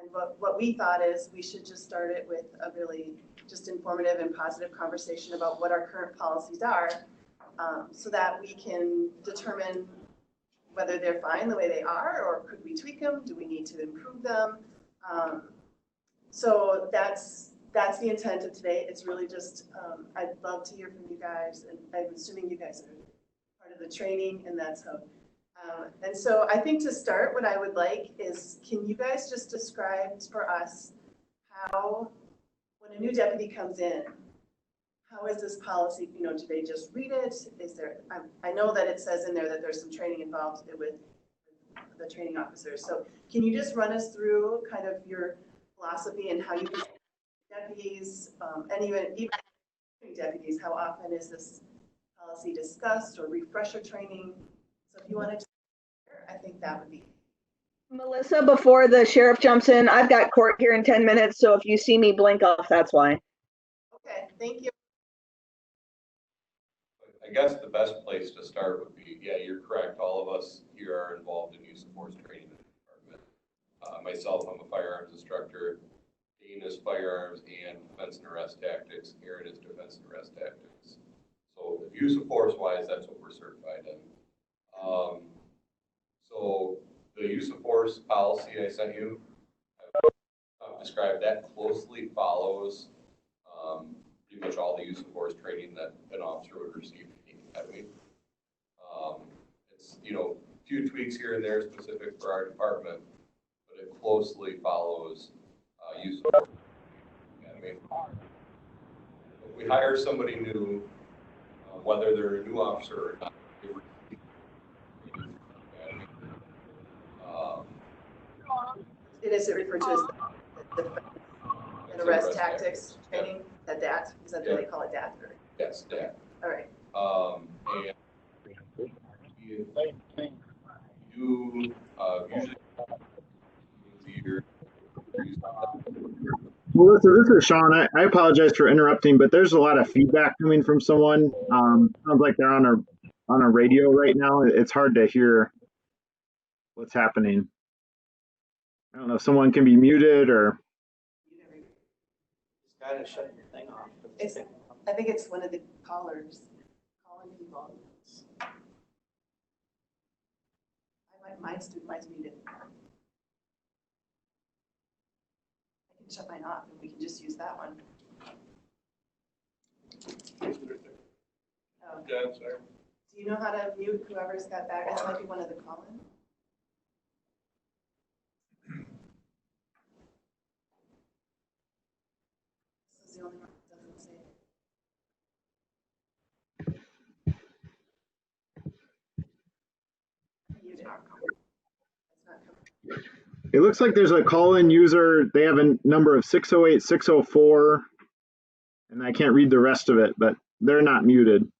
and what we thought is we should just start it with a really just informative and positive conversation about what our current policies are, so that we can determine whether they're fine the way they are, or could we tweak them? Do we need to improve them? So that's the intent of today. It's really just, I'd love to hear from you guys, and I'm assuming you guys are part of the training, and that's how. And so I think to start, what I would like is, can you guys just describe for us how, when a new deputy comes in, how is this policy, you know, do they just read it? Is there, I know that it says in there that there's some training involved with the training officers. So can you just run us through kind of your philosophy and how you deputies, and even deputies, how often is this policy discussed, or refresher training? So if you wanted to, I think that would be. Melissa, before the sheriff jumps in, I've got court here in 10 minutes, so if you see me blink off, that's why. Okay, thank you. I guess the best place to start would be, yeah, you're correct. All of us here are involved in use of force training in the department. Myself, I'm a firearms instructor. Dean is firearms and defense and arrest tactics. Aaron is defense and arrest tactics. So the use of force wise, that's what we're certified in. So the use of force policy I sent you, I've described that closely follows pretty much all the use of force training that an officer would receive in the academy. It's, you know, a few tweaks here and there specific for our department, but it closely follows use of force. Academy. If we hire somebody new, whether they're a new officer or not, they receive training from the academy. It is referred to as the arrest tactics training, DAT, is that what they call it, DAT? Or- Yes, that. All right. And we do usually a year. Melissa, this is Sean. I apologize for interrupting, but there's a lot of feedback coming from someone. Sounds like they're on a radio right now. It's hard to hear what's happening. I don't know if someone can be muted or. Just gotta shut your thing off. I think it's one of the callers calling people. Mine's muted. I can shut mine off and we can just use that one. Oh. Yeah, I'm sorry. Do you know how to mute whoever's got back? This might be one of the call-ins. This is the only one that doesn't say it. Mute it. It's not coming. It looks like there's a call-in user. They have a number of 608-604, and I can't read the rest of it, but they're not muted.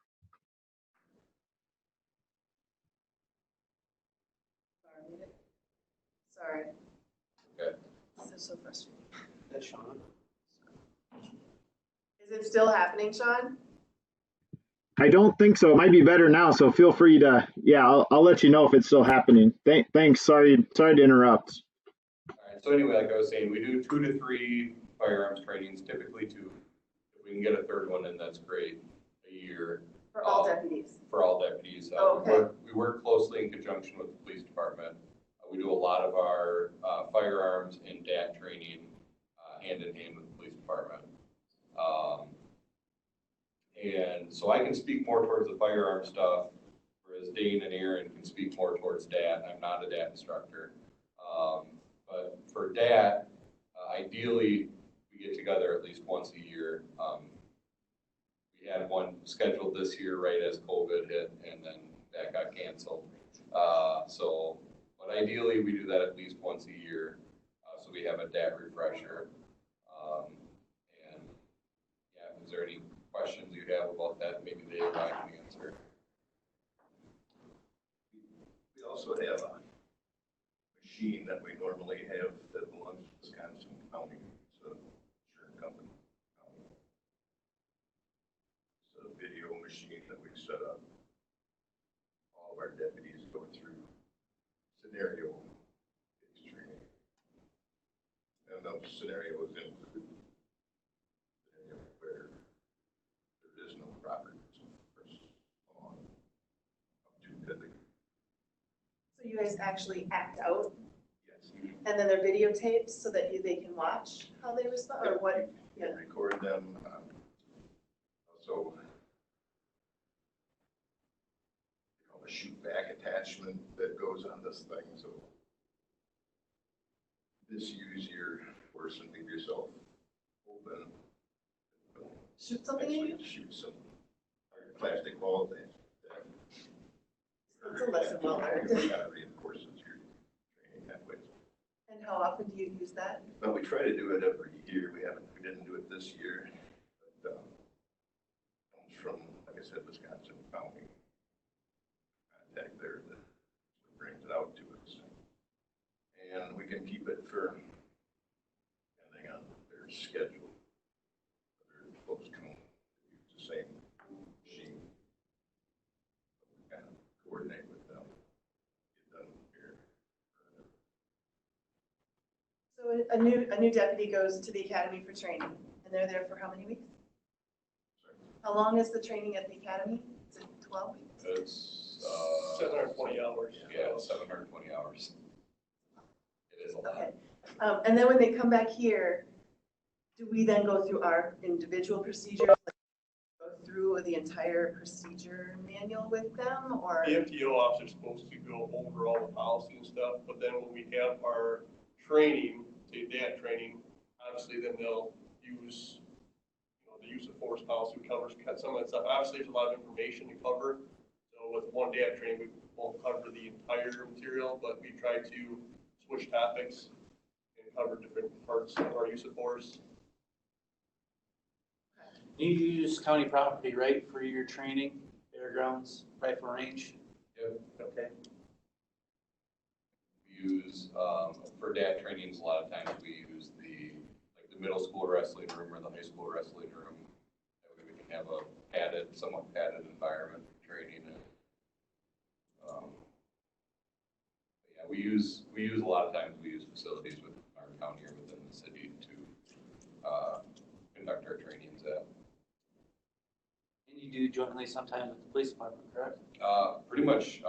Sorry. Okay. This is so frustrating. That's Sean. Is it still happening, Sean? I don't think so. It might be better now, so feel free to, yeah, I'll let you know if it's still happening. Thanks. Sorry to interrupt. All right. So anyway, like I was saying, we do 2 to 3 firearms trainings, typically 2. If we can get a third one in, that's great. A year. For all deputies? For all deputies. Okay. We work closely in conjunction with the police department. We do a lot of our firearms and DAT training hand in hand with the police department. And so I can speak more towards the firearm stuff, whereas Dane and Aaron can speak more towards DAT. I'm not a DAT instructor. But for DAT, ideally, we get together at least once a year. We had one scheduled this year right as COVID hit, and then that got canceled. But ideally, we do that at least once a year, so we have a DAT refresher. And yeah, is there any questions you have about that? Maybe they or I can answer. We also have a machine that we normally have that belongs to Wisconsin County. It's an insurance company. It's a video machine that we set up. All of our deputies go through scenario-based training. And those scenarios include scenario where there is no proper use of force on up to deadly. So you guys actually act out? Yes. And then they're videotaped so that they can watch how they respond, or what? Yeah. Record them. Also, a shoot back attachment that goes on this thing. So misuse your force and leave yourself open. Shoot something in you? Shoot some plastic ball thing. It's a lesson well learned. Kind of reinforces your training that way. And how often do you use that? But we try to do it every year. We didn't do it this year. But comes from, like I said, Wisconsin County. Contact there that brings it out to us. And we can keep it for, depending on their schedule. Other folks come use the same machine. We kind of coordinate with them. Get them here. So a new deputy goes to the academy for training, and they're there for how many weeks? How long is the training at the academy? Is it 12 weeks? It's, 720 hours. Yeah, 720 hours. It is a lot. Okay. And then when they come back here, do we then go through our individual procedures? Like go through the entire procedure manual with them, or? The MTO officer's supposed to go over all the policy and stuff, but then when we have our training, say DAT training, obviously then they'll use, the use of force policy covers some of that stuff. Obviously, there's a lot of information to cover. So with one DAT training, we won't cover the entire material, but we try to switch topics and cover different parts of our use of force. You use county property, right, for your training, fairgrounds, rifle range? Yep. Okay. We use, for DAT trainings, a lot of times we use the middle school wrestling room or the high school wrestling room. That way we can have a somewhat padded environment for training. And, yeah, we use a lot of times, we use facilities within our county or within the city to conduct our trainings at. And you do jointly sometimes with the police department, correct? Pretty much,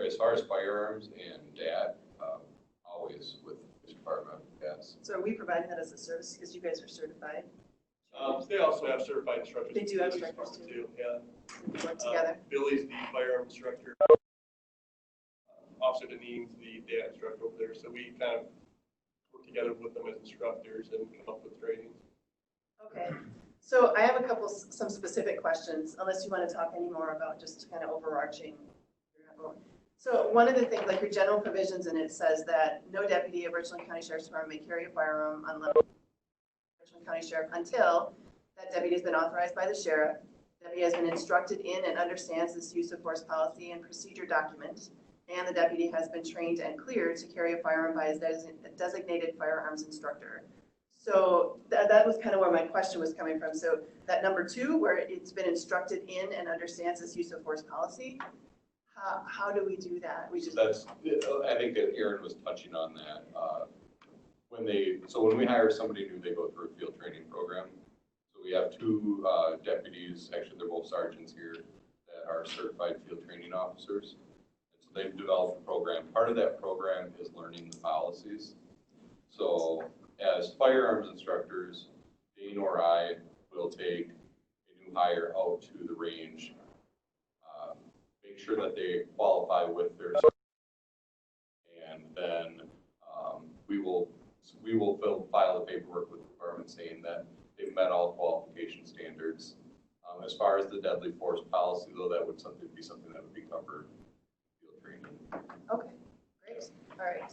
as far as firearms and DAT, always with the police department, yes. So are we providing that as a service because you guys are certified? They also have certified instructors. They do have instructors too. Yeah. We work together. Billy's the firearm instructor. Officer Deneen's the DAT instructor over there. So we kind of work together with them as instructors and come up with trainings. Okay. So I have some specific questions, unless you want to talk any more about just kind of overarching. So one of the things, like your general provisions, and it says that no deputy of Richland County Sheriff's Department may carry a firearm unless Richland County Sheriff until that deputy has been authorized by the sheriff. Deputy has been instructed in and understands this use of force policy and procedure document, and the deputy has been trained and cleared to carry a firearm by his designated firearms instructor. So that was kind of where my question was coming from. So that number 2, where it's been instructed in and understands this use of force policy, how do we do that? We just I think that Aaron was touching on that. When we hire somebody new, they go through a field training program. So we have 2 deputies, actually they're both sergeants here, that are certified field training officers. And so they've developed a program. Part of that program is learning the policies. So as firearms instructors, Dane or I will take a new hire out to the range, make sure that they qualify with their, and then we will file the paperwork with the department saying that they've met all qualification standards. As far as the deadly force policy, though, that would be something that would be covered in field training. Okay, great. All right.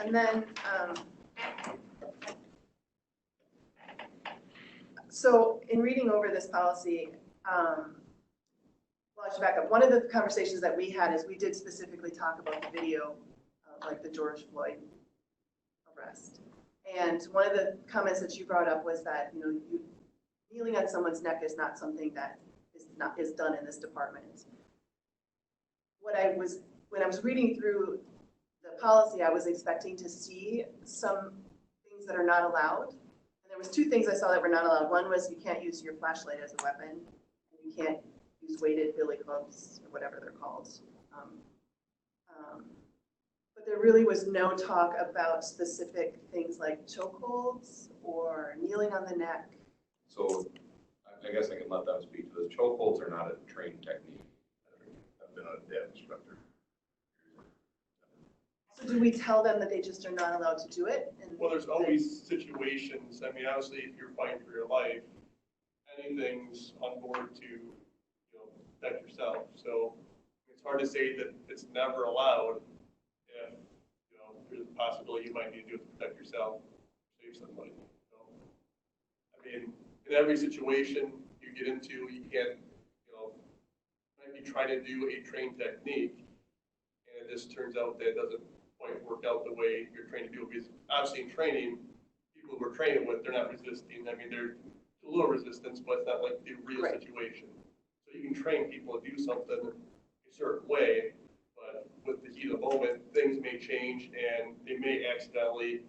And then, so in reading over this policy, well, I should back up. One of the conversations that we had is we did specifically talk about the video of like the George Floyd arrest. And one of the comments that you brought up was that, kneeling on someone's neck is not something that is done in this department. When I was reading through the policy, I was expecting to see some things that are not allowed. And there was 2 things I saw that were not allowed. One was you can't use your flashlight as a weapon. And you can't use weighted billy clubs or whatever they're called. But there really was no talk about specific things like chokeholds or kneeling on the neck. So I guess I can let them speak to this. Chokeholds are not a trained technique. I've been a DAT instructor. So do we tell them that they just are not allowed to do it? Well, there's always situations. I mean, obviously, if you're fighting for your life, anything's on board to, protect yourself. So it's hard to say that it's never allowed if, there's a possibility you might need to do it to protect yourself, save somebody. So, I mean, in every situation you get into, you can, might be trying to do a trained technique, and it just turns out that it doesn't quite work out the way you're trained to do it. Because obviously in training, people who we're training with, they're not resisting. I mean, they're a little resistance, but it's not like the real situation. So you can train people to do something a certain way, but with the heat of the moment, things may change and they may accidentally,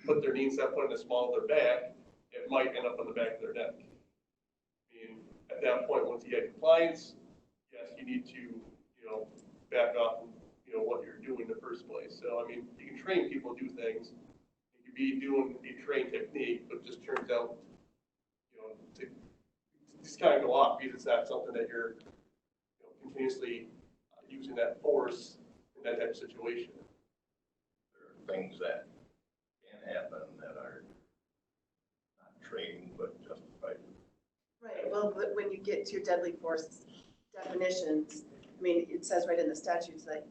put their knee instead of putting the small of their back, it might end up on the back of their neck. I mean, at that point, once you had compliance, yes, you need to, back off from, what you're doing in the first place. So, I mean, you can train people to do things. You could be doing a trained technique, but it just turns out, to just kind of go off because it's not something that you're continuously using that force in that type of situation. There are things that can happen that are not trained but justified. Right, well, but when you get to deadly force definitions, I mean, it says right in the statutes that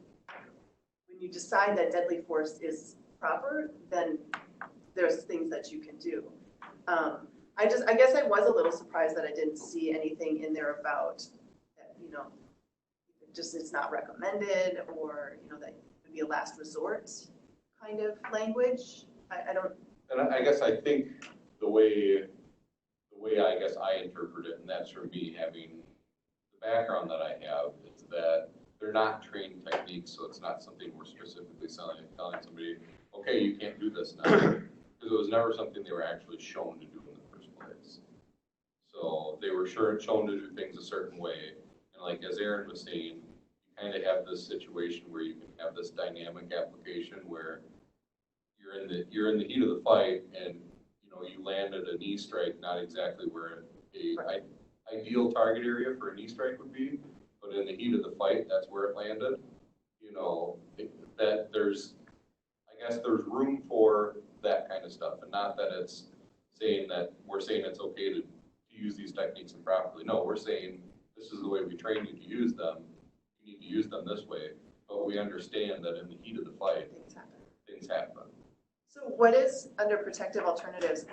when you decide that deadly force is proper, then there's things that you can do. I guess I was a little surprised that I didn't see anything in there about that, just it's not recommended, or, that it would be a last resort kind of language. I don't. And I guess I think the way I guess I interpret it, and that's for me having the background that I have, is that they're not trained techniques, so it's not something we're specifically telling somebody, okay, you can't do this now, because it was never something they were actually shown to do in the first place. So they were shown to do things a certain way, and like as Aaron was saying, you kind of have this situation where you can have this dynamic application where you're in the heat of the fight, and you landed a knee strike, not exactly where a ideal target area for a knee strike would be, but in the heat of the fight, that's where it landed. That there's room for that kind of stuff, and not that it's saying that we're saying it's okay to use these techniques improperly. No, we're saying this is the way we train you to use them. You need to use them this way, but we understand that in the heat of the fight, things happen. So what is, under protective alternatives,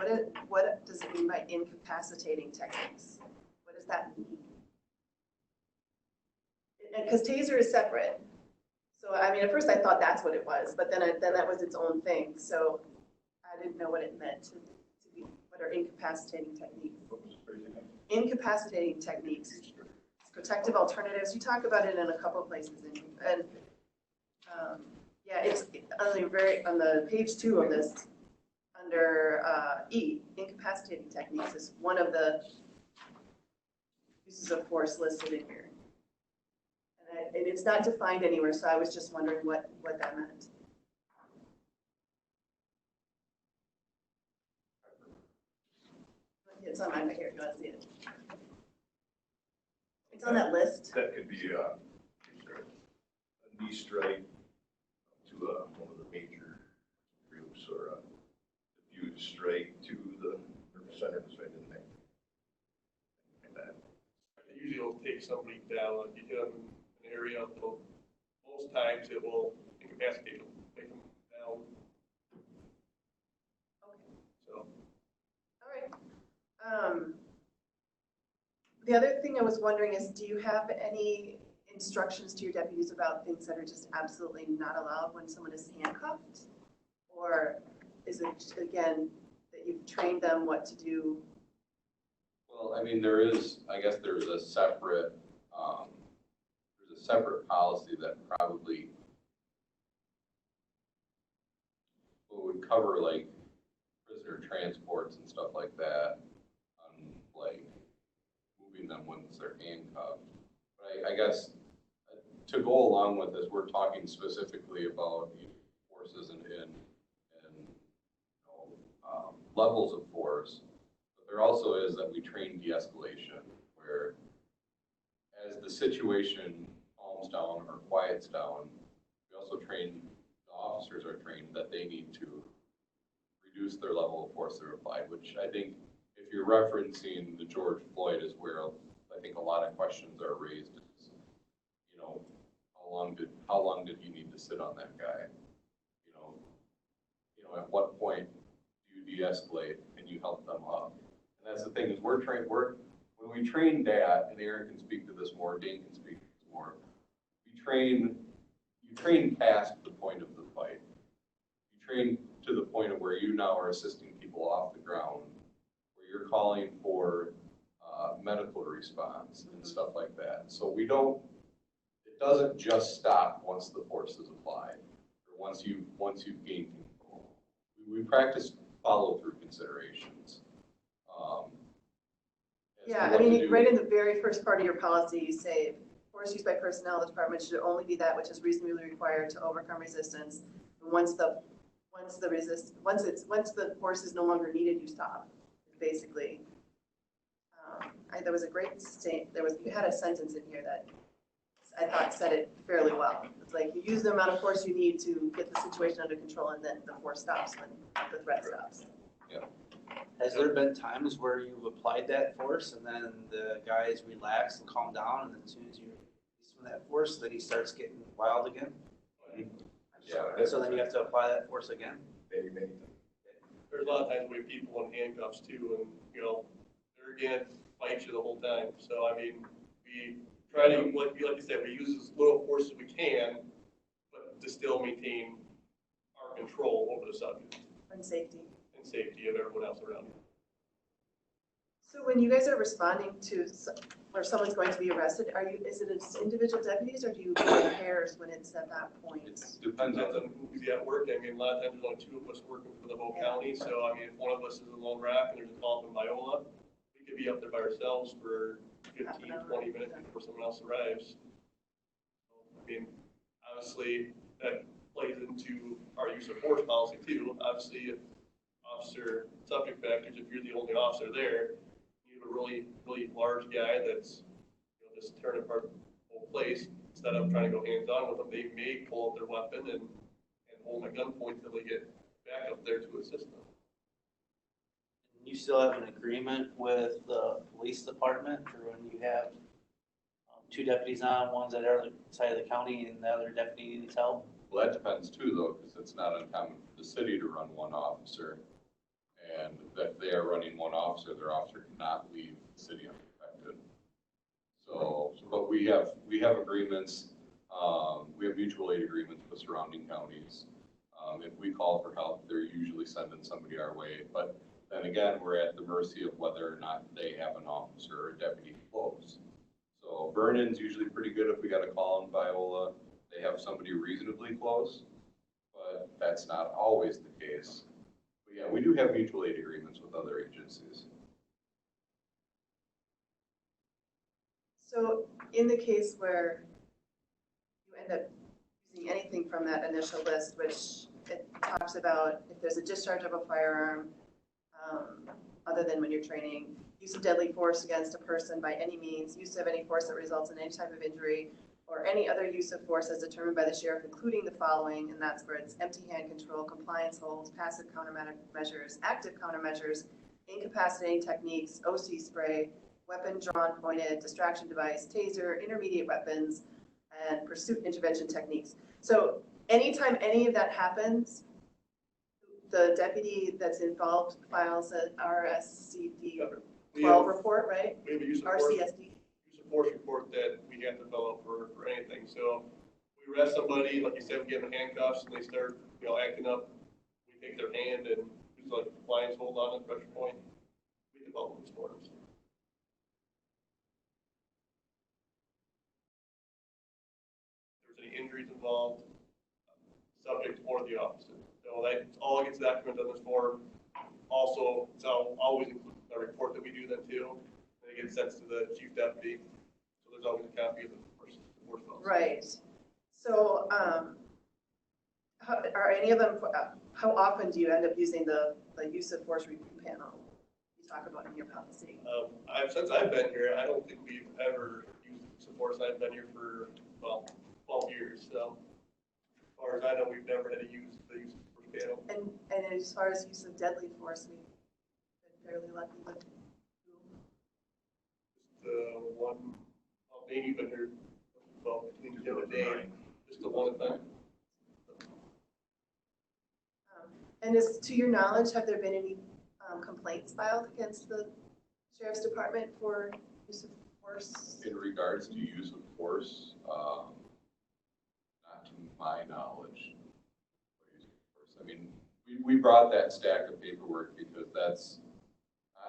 what does it mean by incapacitating techniques? What does that mean? Because taser is separate. So, I mean, at first I thought that's what it was, but then that was its own thing. So I didn't know what it meant to be, what are incapacitating techniques? Incapacitating techniques, protective alternatives. You talk about it in a couple of places, and yeah, it's on the page 2 of this, under E, incapacitating techniques is one of the uses of force listed in here. And it's not defined anywhere, so I was just wondering what that meant. It's on my right here, if you want to see it. It's on that list. That could be a knee strike to one of the major groups, or a diffuse strike to the nervous center right in the neck. Like that. It usually will take somebody down. You hit them in an area, most times it will incapacitate them, take them down. Okay. So. All right. The other thing I was wondering is, do you have any instructions to your deputies about things that are just absolutely not allowed when someone is handcuffed? Or is it, again, that you've trained them what to do? Well, I mean, there's a separate policy that probably would cover like prisoner transports and stuff like that, like moving them once they're handcuffed. But I guess to go along with this, we're talking specifically about forces and levels of force. But there also is that we train de-escalation, where as the situation calms down or quiets down, we also train, the officers are trained that they need to reduce their level of force they're applied, which I think if you're referencing the George Floyd is where I think a lot of questions are raised. How long did you need to sit on that guy? At what point do you de-escalate and you help them up? And that's the thing is when we train DAT, and Aaron can speak to this more, Dane can speak to this more, you train past the point of the fight. You train to the point of where you now are assisting people off the ground, where you're calling for medical response and stuff like that. So it doesn't just stop once the force is applied, or once you've gained control. We practice follow-through considerations. Yeah, I what to mean, do. right in the very first part of your policy, you say, force used by personnel of the department should only be that which is reasonably required to overcome resistance. And once the force is no longer needed, you stop, basically. There was a great you had a sentence in here that I thought said it fairly well. It's like, you use the amount of force you need to get the situation under control, and then the force stops when the threat stops. Has there been times where you've applied that force and then the guys relax and calm down, and then as soon as you release from that force, then he starts getting wild again? Yeah. So then you have to apply that force again? Maybe. There's a lot of times we have people in handcuffs too, and, you know, they're gonna fight you the whole time. So, I mean, we try to, like you said, we use as little force as we can, but to still maintain our control over the subject And safety. and safety of everyone else around you. So when you guys are responding to where someone's going to be arrested, is it individual deputies, or do you go in pairs when it's at that point? It depends on the, Who's at work. I mean, a lot of times there's only two of us working for the whole county. So, I mean, if one of us is in Lone Rock and there's a call from Viola, we could be up there by ourselves for 15, 20 minutes before someone else arrives. I mean, obviously, that plays into our use of force policy too. Obviously, if officer subject factors, if you're the only officer there, you have a really, really large guy that's, you know, just tearing apart the whole place. Instead of trying to go hands-on with them, they may pull out their weapon and hold them at gunpoint until they get back up there to assist them. You still have an agreement with the police department for when you have two deputies on, one's at the other side of the county and the other deputy needs help? well, that depends too though, because it's not uncommon for the city to run one officer. And if they are running one officer, their officer cannot leave the city unaffected. So, but we have agreements, we have mutual aid agreements with surrounding counties. If we call for help, they're usually sending somebody our way. But then again, we're at the mercy of whether or not they have an officer or a deputy close. So Vernon's usually pretty good if we got a call in Viola. They have somebody reasonably close, but that's not always the case. But yeah, we do have mutual aid agreements with other agencies. So in the case where you end up using anything from that initial list, which it talks about if there's a discharge of a firearm, other than when you're training, use of deadly force against a person by any means, use of any force that results in any type of injury, or any other use of force as determined by the sheriff, including the following, and that's where it's empty hand control, compliance holds, passive countermeasures, active countermeasures, incapacitating techniques, OC spray, weapon drawn, pointed, distraction device, taser, intermediate weapons, and pursuit intervention techniques. So anytime any of that happens, the deputy that's involved files an RSCD 12 report, right? We have a use of force report that we have to fill out for anything. So we arrest somebody, like you said, we give them handcuffs and they start, you know, acting up. We take their hand and use like compliance hold on and pressure point. We develop those forms. If there's any injuries involved, subject or the officer. So that all gets documented on this form. Also, so I'll always include a report that we do then too. And it gets sent to the chief deputy. So there's always a copy of the force policy. Right. So are any of them, how often do you end up using the use of force review panel you talk about in your policy? Since I've been here, I don't think we've ever used use of force. I've been here for, well, 12 years. So as far as I know, we've never had to use the use of force panel. And as far as use of deadly force, we've been fairly lucky with The one, well, Danny's been here, well, between the other day, just the one time. And as to your knowledge, have there been any complaints filed against the sheriff's department for use of force? In regards to use of force, not to my knowledge. I mean, we brought that stack of paperwork because that's,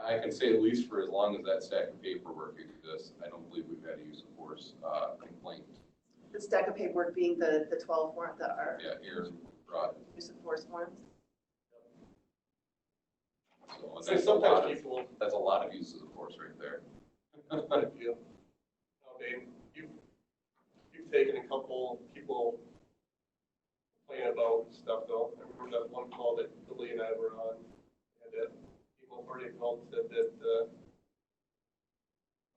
I can say at least for as long as that stack of paperwork exists, I don't believe we've had a use of force complaint. The stack of paperwork being the 12 forms that are Aaron brought. use of force forms. So So sometimes that's a lot of uses of force right there. Thank you. Dave, you've taken a couple people complaining about stuff though. I remember that one call that Billy and I were on, and that people already called and said that,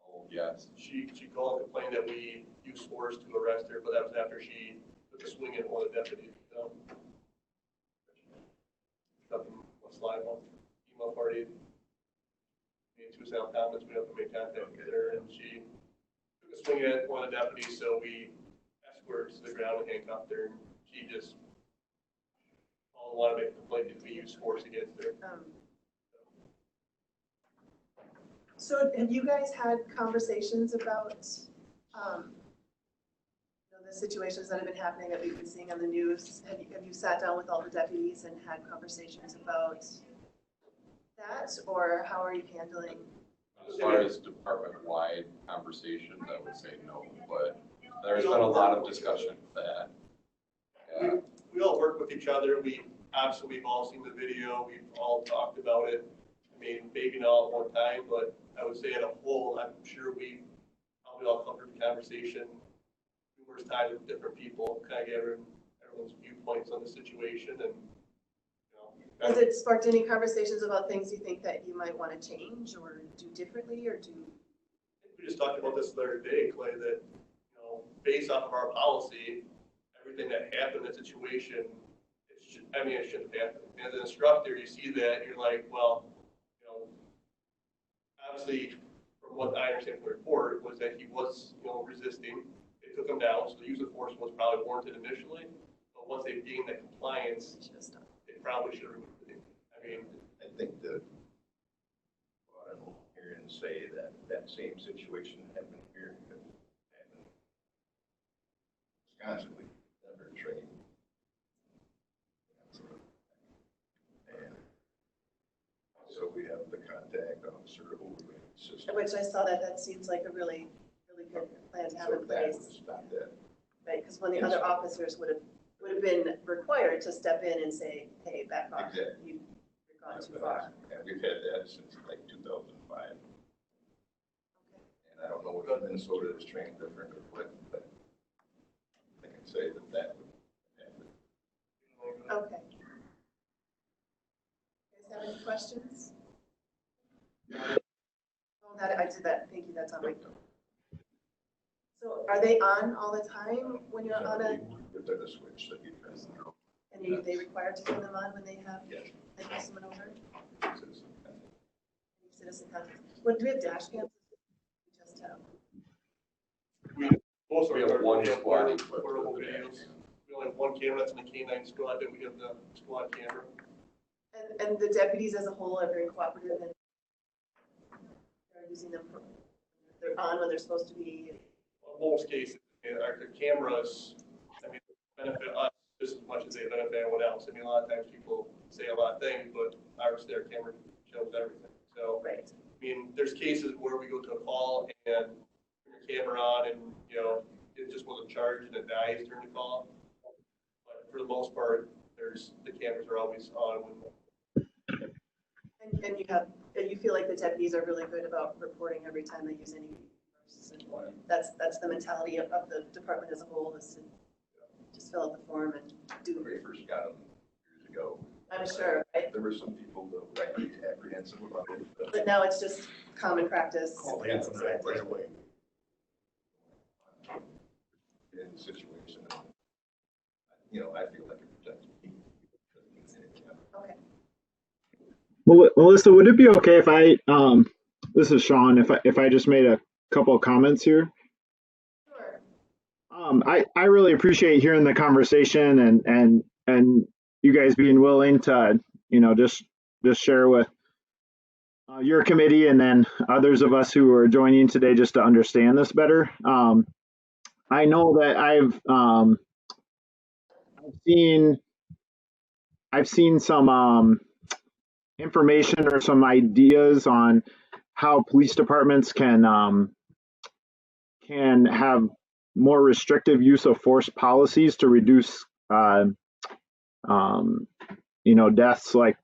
Oh, yes. she called and complained that we used force to arrest her, but that was after she took a swing at one of the deputies, you know? Nothing, a slide one, email party. Made two sound comments, we have to make contact with her, and she took a swing at one of the deputies, so we escorted her to the ground and handcuffed her, and she just all wanted to make a complaint that we used force against her. So have you guys had conversations about, the situations that have been happening that we've been seeing on the news? Have you sat down with all the deputies and had conversations about that, or how are you handling? As far as department-wide conversations, I would say no, but there's been a lot of discussion with that. Yeah. We all work with each other. We've all seen the video. We've all talked about it. I mean, maybe not all at one time, but I would say at a whole, I'm sure we probably all covered the conversation numerous times with different people, kind of get everyone's viewpoints on the situation, and Has it sparked any conversations about things you think that you might want to change or do differently, or do? we just talked about this the other day, Clay, that, based off of our policy, everything that happened in that situation, it shouldn't have happened. As an instructor, you see that, and you're like, well, obviously, from what I understand from the report, was that he was, resisting. They took him down, so the use of force was probably warranted initially, but once they gained that compliance, they probably should have removed it. I mean, I think that, what I'm hearing say that same situation happened here, could happen in Wisconsin. We never trained. And so we have the contact officer who we system. Which I saw that seems like a really, really good plan to have in place. Stop that. Right, because when the other officers would have been required to step in and say, hey, back off, Exactly. you've gone too far. And we've had that since like 2005. Okay. And I don't know if Minnesota is trained different or what, but I can say that would happen. Okay. You guys have any questions? Oh, I did that. Thank you. That's on my phone. So are they on all the time when you're on a? If they're the switch that you press. And are they required to turn them on when they have? Yes. They have someone over? Citizen contact. Citizen contact. What, do we have dash cams? We just have. Most of We our have one squad. portable videos. We only have one camera, that's in the K9 squad, then we have the squad camera. And the deputies as a whole are very cooperative and they're using them for, they're on when they're supposed to be. In most cases, the cameras, benefit us just as much as they benefit everyone else. A lot of times people say a lot of things, but ours, their camera shows everything. So, right. There's cases where we go to a call and turn your camera on and, it just wasn't charged and it dies during the call. But for the most part, the cameras are always on when. And you feel like the deputies are really good about reporting every time they use any. That's the mentality of the department as a whole, is to just fill out the form and do. When we first got them years ago. I'm sure, right? There were some people that were really apprehensive about it. But now it's just common practice. Oh, yeah, right away. In the situation, I feel like it protects me. Okay. Well, Melissa, would it be okay if I, this is Sean, if I just made a couple of comments here? Sure. I really appreciate hearing the conversation and you guys being willing to, just share with your committee and then others of us who are joining today just to understand this better. I know that I've seen some information or some ideas on how police departments can have more restrictive use of force policies to reduce deaths like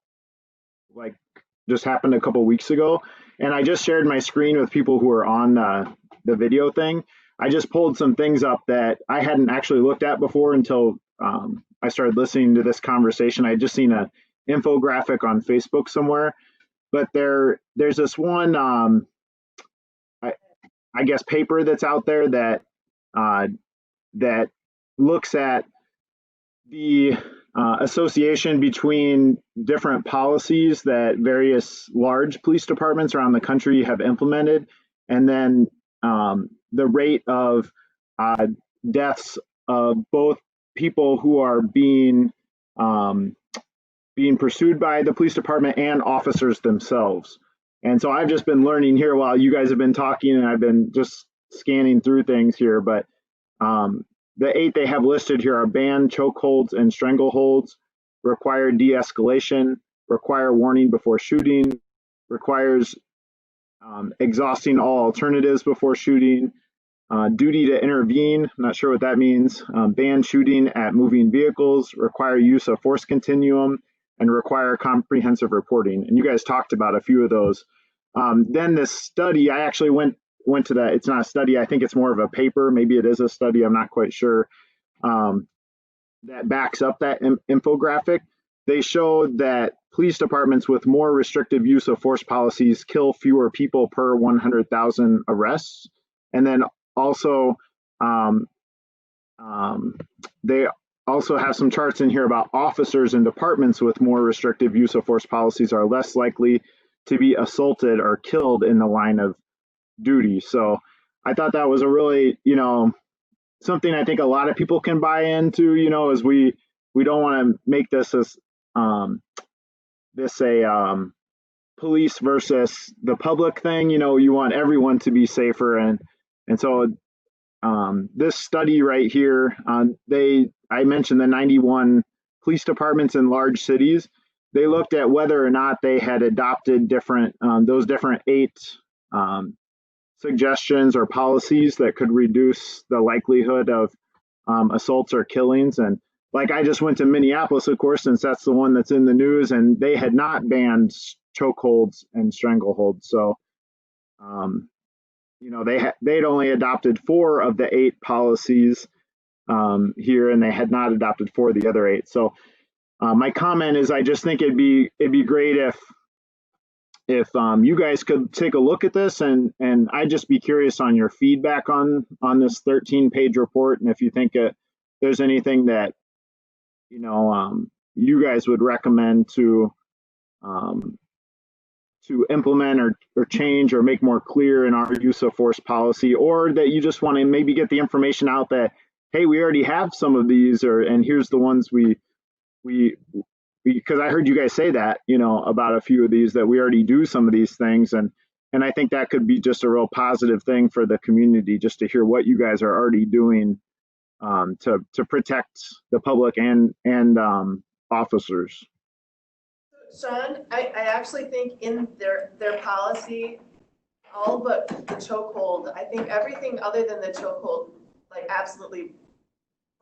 just happened a couple weeks ago, and I just shared my screen with people who are on the video thing. I just pulled some things up that I hadn't actually looked at before until I started listening to this conversation. I had just seen a infographic on Facebook somewhere, but there's this one I guess paper that's out there that that looks at the association between different policies that various large police departments around the country have implemented, and then the rate of deaths of both people who are being pursued by the police department and officers themselves. And so I've just been learning here while you guys have been talking, and I've been just scanning through things here. But the 8 they have listed here are ban chokeholds and strangleholds, require de-escalation, require warning before shooting, requires exhausting all alternatives before shooting, duty to intervene, I'm not sure what that means, ban shooting at moving vehicles, require use of force continuum, and require comprehensive reporting. And you guys talked about a few of those. Then this study, I actually went to that. It's not a study. I think it's more of a paper. Maybe it is a study. I'm not quite sure. That backs up that infographic. They showed that police departments with more restrictive use of force policies kill fewer people per 100,000 arrests. And then also, they also have some charts in here about officers in departments with more restrictive use of force policies are less likely to be assaulted or killed in the line of duty. So I thought that was a really, something I think a lot of people can buy into, as we don't want to make this as police versus the public thing. You want everyone to be safer, and so this study right here, I mentioned the 91 police departments in large cities. They looked at whether or not they had adopted those different 8 suggestions or policies that could reduce the likelihood of assaults or killings. And like, I just went to Minneapolis, of course, since that's the one that's in the news, and they had not banned chokeholds and strangleholds. So, they'd only adopted 4 of the 8 policies here, and they had not adopted 4 of the other 8. So my comment is, I just think it'd be great if you guys could take a look at this, and I'd just be curious on your feedback on this 13-page report, and if you think there's anything that you guys would recommend to implement or change or make more clear in our use of force policy, or that you just want to maybe get the information out that, hey, we already have some of these, and here's the ones because I heard you guys say that, about a few of these, that we already do some of these things. And I think that could be just a real positive thing for the community, just to hear what you guys are already doing to protect the public and officers. Sean, I actually think in their policy, all but the chokehold, I think everything other than the chokehold, like absolutely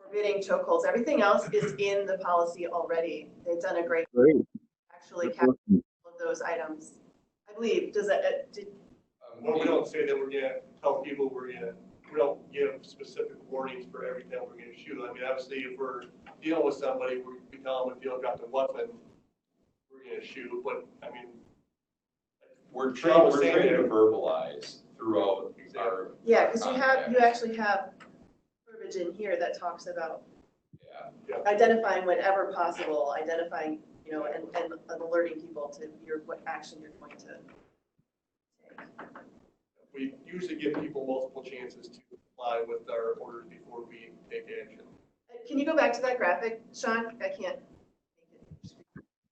forbidding chokeholds, everything else is in the policy already. They've done a great job actually capturing all of those items. I believe, Well, we don't say that we're gonna tell people we don't give specific warnings for everything we're gonna shoot. I mean, obviously, if we're dealing with somebody, we tell them if you don't got the weapon, we're gonna shoot. But I mean, we're trained to verbalize throughout our. Yeah, because you actually have verbiage in here that talks about identifying whenever possible, identifying, and alerting people to what action you're going to take. we usually give people multiple chances to comply with our orders before we take action. Can you go back to that graphic, Sean? I can't.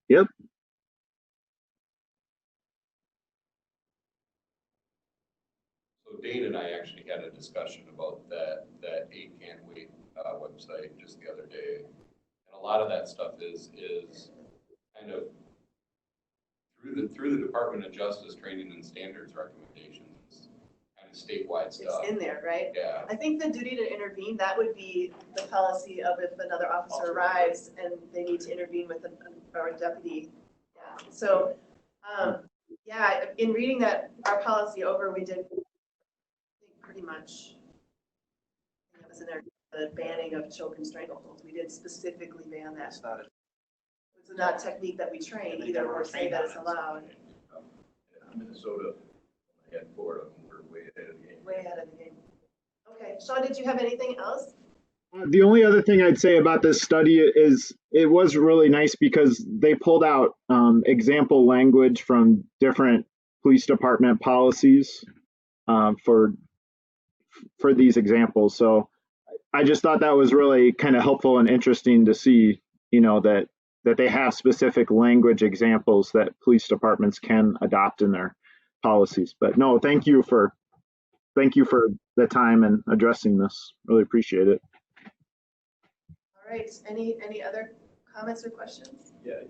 Yep. So Dane and I actually had a discussion about that 8 Can't Wait website just the other day, and a lot of that stuff is kind of through the Department of Justice training and standards recommendations, kind of statewide stuff. It's in there, right? Yeah. I think the duty to intervene, that would be the policy of if another officer arrives and they need to intervene with a deputy. Yeah. So Yeah, in reading that, our policy over, we did, I think pretty much, that was in there, the banning of choke and strangleholds. We did specifically ban that. It's not a, It's not a technique that we train either or say that it's allowed. Minnesota, I had 4 of them, we're way ahead of the game. Way ahead of the game. Okay, Sean, did you have anything else? The only other thing I'd say about this study is it was really nice because they pulled out example language from different police department policies for these examples. So I just thought that was really kind of helpful and interesting to see, you know, that they have specific language examples that police departments can adopt in their policies. But no, thank you for the time and addressing this. Really appreciate it. All right, any other comments or questions? Yeah.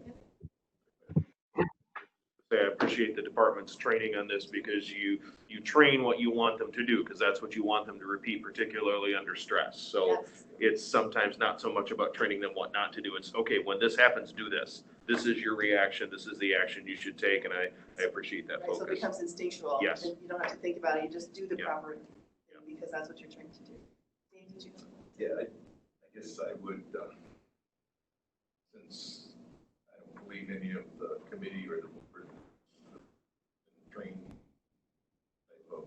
I appreciate the department's training on this because you train what you want them to do because that's what you want them to repeat, particularly under stress. So Yes. it's sometimes not so much about training them what not to do. It's, okay, when this happens, do this. This is your reaction. This is the action you should take. And I appreciate that Right, so it focus. becomes instinctual. Yes. And you don't have to think about it. You just do the Yeah. proper thing because that's what you're trained to do. Dave, did you? Yeah, I guess I would, since I don't believe any of the committee or the board trained type of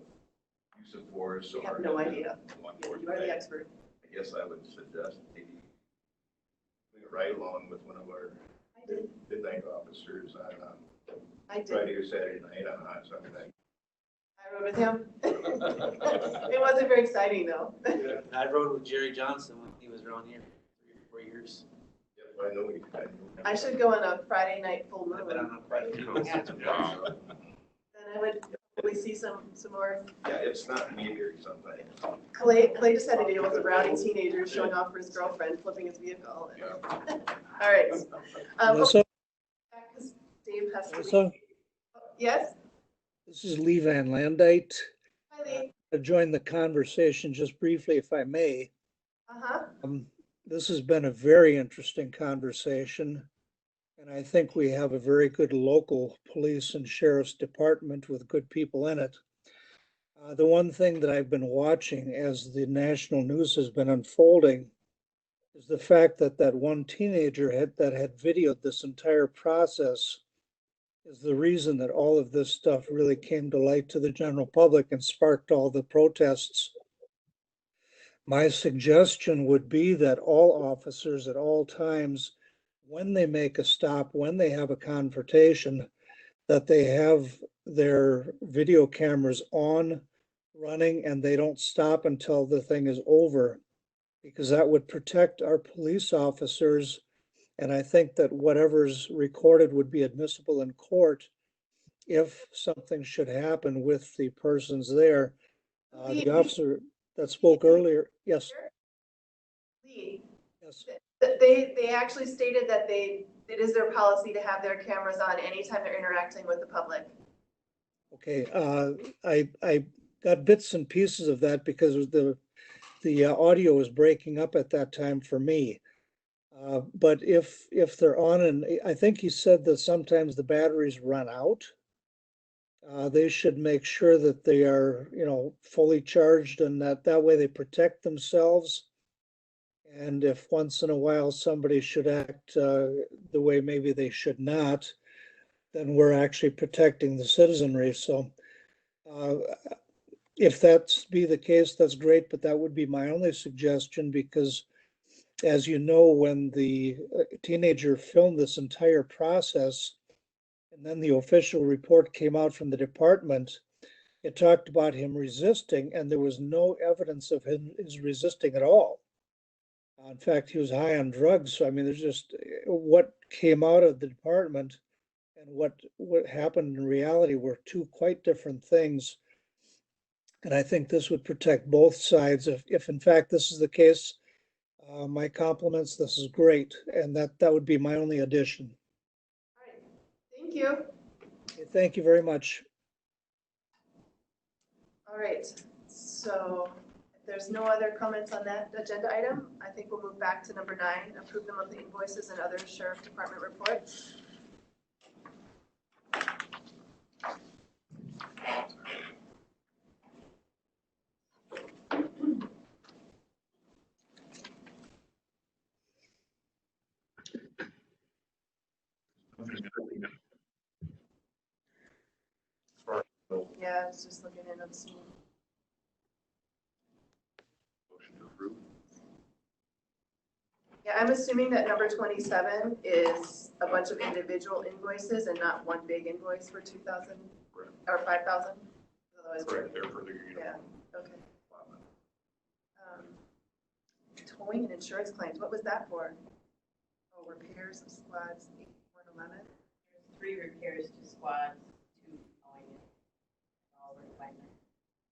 use of force. We or have no idea. One You board are the today. expert. I guess I would suggest maybe doing a ride along with one of our I did. midnight officers on I did. Friday or Saturday night on a hot summer night. I rode with him. It wasn't very exciting though. I rode with Jerry Johnson when he was around here 3 or 4 years. Yeah, I know we. I should go on a Friday night full moon. I've been on quite a few. Wow. Then I would probably see some more. Yeah, it's not metered sometimes. Clay just had to deal with a rowdy teenager showing off for his girlfriend, flipping his vehicle. Yeah. All right. Melissa, Back 'cause Dave has to leave. Melissa, Yes? this is Lee Van Landite. Hi, Lee. I joined the conversation just briefly, if I may. Uh-huh. This has been a very interesting conversation, and I think we have a very good local police and sheriff's department with good people in it. The one thing that I've been watching as the national news has been unfolding is the fact that that one teenager that had videoed this entire process is the reason that all of this stuff really came to light to the general public and sparked all the protests. My suggestion would be that all officers at all times, when they make a stop, when they have a confrontation, that they have their video cameras on, running, and they don't stop until the thing is over, because that would protect our police officers. And I think that whatever's recorded would be admissible in court if something should happen with the persons there. The officer that spoke earlier, yes. Lee, Yes. they actually stated that it is their policy to have their cameras on anytime they're interacting with the public. Okay, I got bits and pieces of that because the audio was breaking up at that time for me. But if they're on, and I think he said that sometimes the batteries run out, they should make sure that they are, fully charged, and that way they protect themselves. And if once in a while somebody should act the way maybe they should not, then we're actually protecting the citizenry. So if that's be the case, that's great, but that would be my only suggestion, because as you know, when the teenager filmed this entire process, and then the official report came out from the department, it talked about him resisting, and there was no evidence of him resisting at all. In fact, he was high on drugs. So, I mean, there's just what came out of the department and what happened in reality were two quite different things. And I think this would protect both sides. If in fact this is the case, my compliments, this is great. And that would be my only addition. All right, thank you. Okay, thank you very much. All right, so if there's no other comments on that agenda item, I think we'll move back to number 9, approve the monthly invoices and other sheriff department reports. was just looking in on some. Motion to approve. Yeah, I'm assuming that number 27 is a bunch of individual invoices and not one big invoice for 2,000 or 5,000. Otherwise, Correct, there for the, yeah, okay. Towing and insurance claims, what was that for? Oh, repairs of squads, 8111. There's 3 repairs to squads, 2 towing it. All requirement.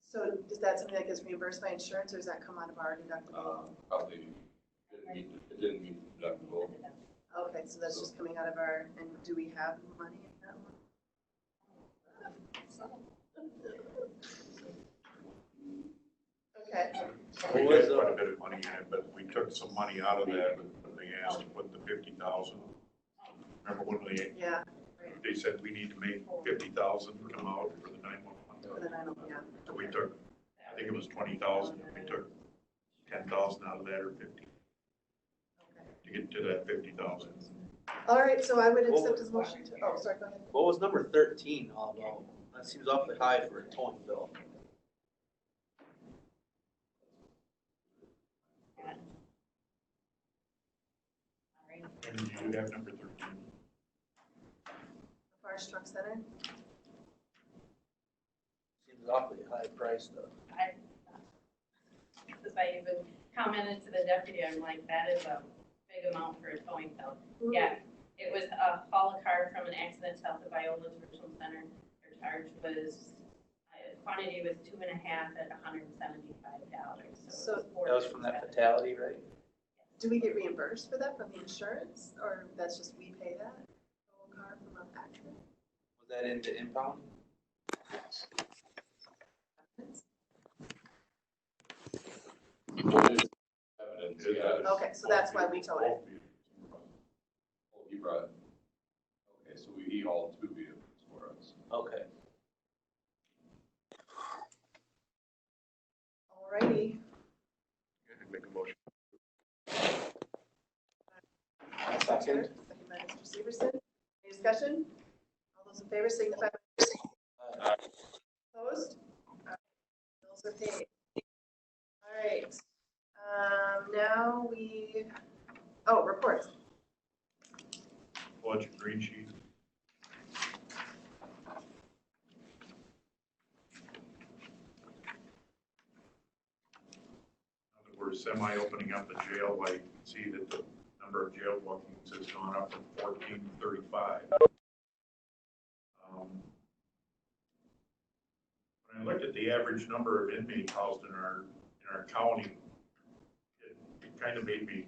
So is that something that gets reimbursed by insurance, or does that come out of our deductible? Probably it didn't meet the deductible. Okay, so that's just coming out of our, and do we have money in that one? Okay. We had quite a bit of money in it, but we took some money out of that when they asked to put the 50,000. Remember when Yeah. they said we need to make 50,000 come out for the 911? For the 911, yeah. So we took, I think it was 20,000, we took 10,000 out of that or 50 to get to that 50,000. All right, so I would accept his motion to, oh, sorry, go ahead. What was number 13 all about? That seems awfully high for a towing bill. And you have number 13. The Forest Truck Center. Seems awfully high price though. Because I even commented to the deputy, I'm like, that is a big amount for a towing bill. Yeah, it was a haul a car from an accident south of Viola to Richland Center. Their charge was, quantity was 2.5 at $175. So That was from that fatality, right? do we get reimbursed for that from the insurance, or that's just we pay that? Tow a car from an accident? Was that in the impound? Evidence, yeah. Okay, so that's why we towed it. Oh, he brought, okay, so he hauled 2 vehicles for us. Okay. Alrighty. Make a motion. Second. Second by Mr. Severson. Any discussion? All those in favor signify by saying aye. Opposed? All right. Bills are paid. All right. Now reports. Budget green sheet. Now that we're semi-opening up the jail, I can see that the number of jail bookings has gone up from 14 to 35. When I looked at the average number of inmates housed in our county, it kind of made me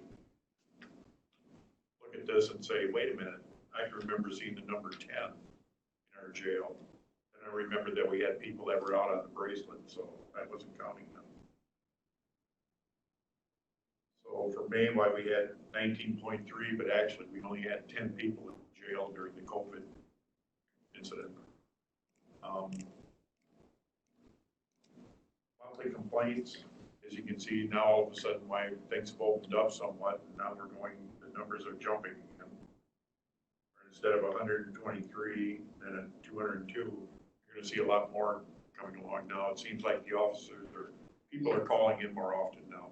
look at this and say, wait a minute, I can remember seeing the number 10 in our jail. And I remember that we had people that were out on the bracelet, so I wasn't counting them. So for May, why we had 19.3, but actually we only had 10 people in jail during the COVID incident. Monthly complaints, as you can see now, all of a sudden, why things have opened up somewhat, and now we're going, the numbers are jumping. Instead of 123 and a 202, you're going to see a lot more coming along now. It seems like the officers or people are calling in more often now.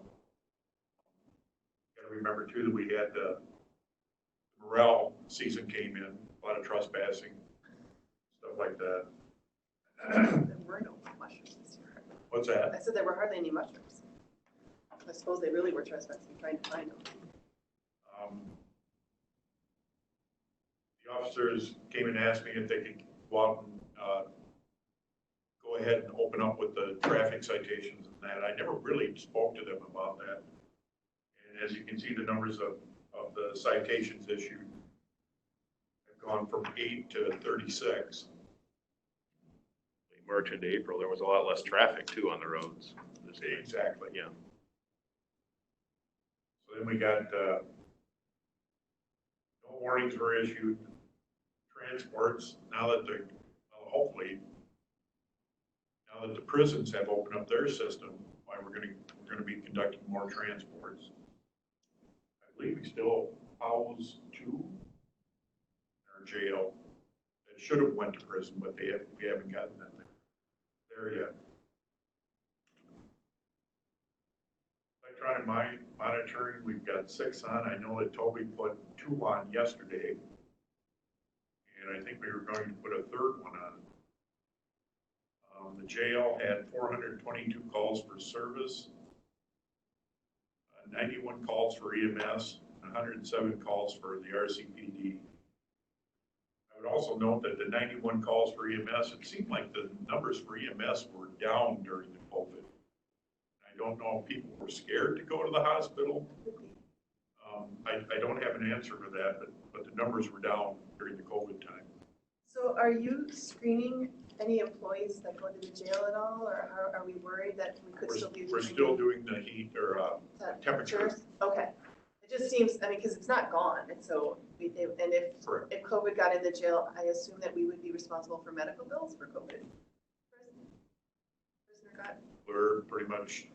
Got to remember too that we had the morale season came in, a lot of trespassing, stuff like that. There were no mushrooms this year. What's that? I said there were hardly any mushrooms. I suppose they really were trespassing, trying to find them. The officers came and asked me if they could go out and go ahead and open up with the traffic citations and that. I never really spoke to them about that. And as you can see, the numbers of the citations issued have gone from 8 to 36. March into April, there was a lot less traffic too on the roads. Exactly. Yeah. So then we got, no warnings were issued. Transports, now that the, well, hopefully, now that the prisons have opened up their system, why we're gonna be conducting more transports. I believe we still house 2 in our jail that should have went to prison, but we haven't gotten them there. there yet. Electronic monitoring, we've got 6 on. I know that Toby put 2 on yesterday. And I think we were going to put a 3rd one on. The jail had 422 calls for service, 91 calls for EMS, 107 calls for the RCPD. I would also note that the 91 calls for EMS, it seemed like the numbers for EMS were down during the COVID. I don't know if people were scared to go to the hospital. I don't have an answer for that, but the numbers were down during the COVID time. So are you screening any employees that go into the jail at all, or are we worried that we could still be? We're still doing the heat or temperature. Okay. It just seems, I mean, because it's not gone, and so, and if COVID got in the jail, I assume that we would be responsible for medical bills for COVID. Prisoner got. We're pretty much,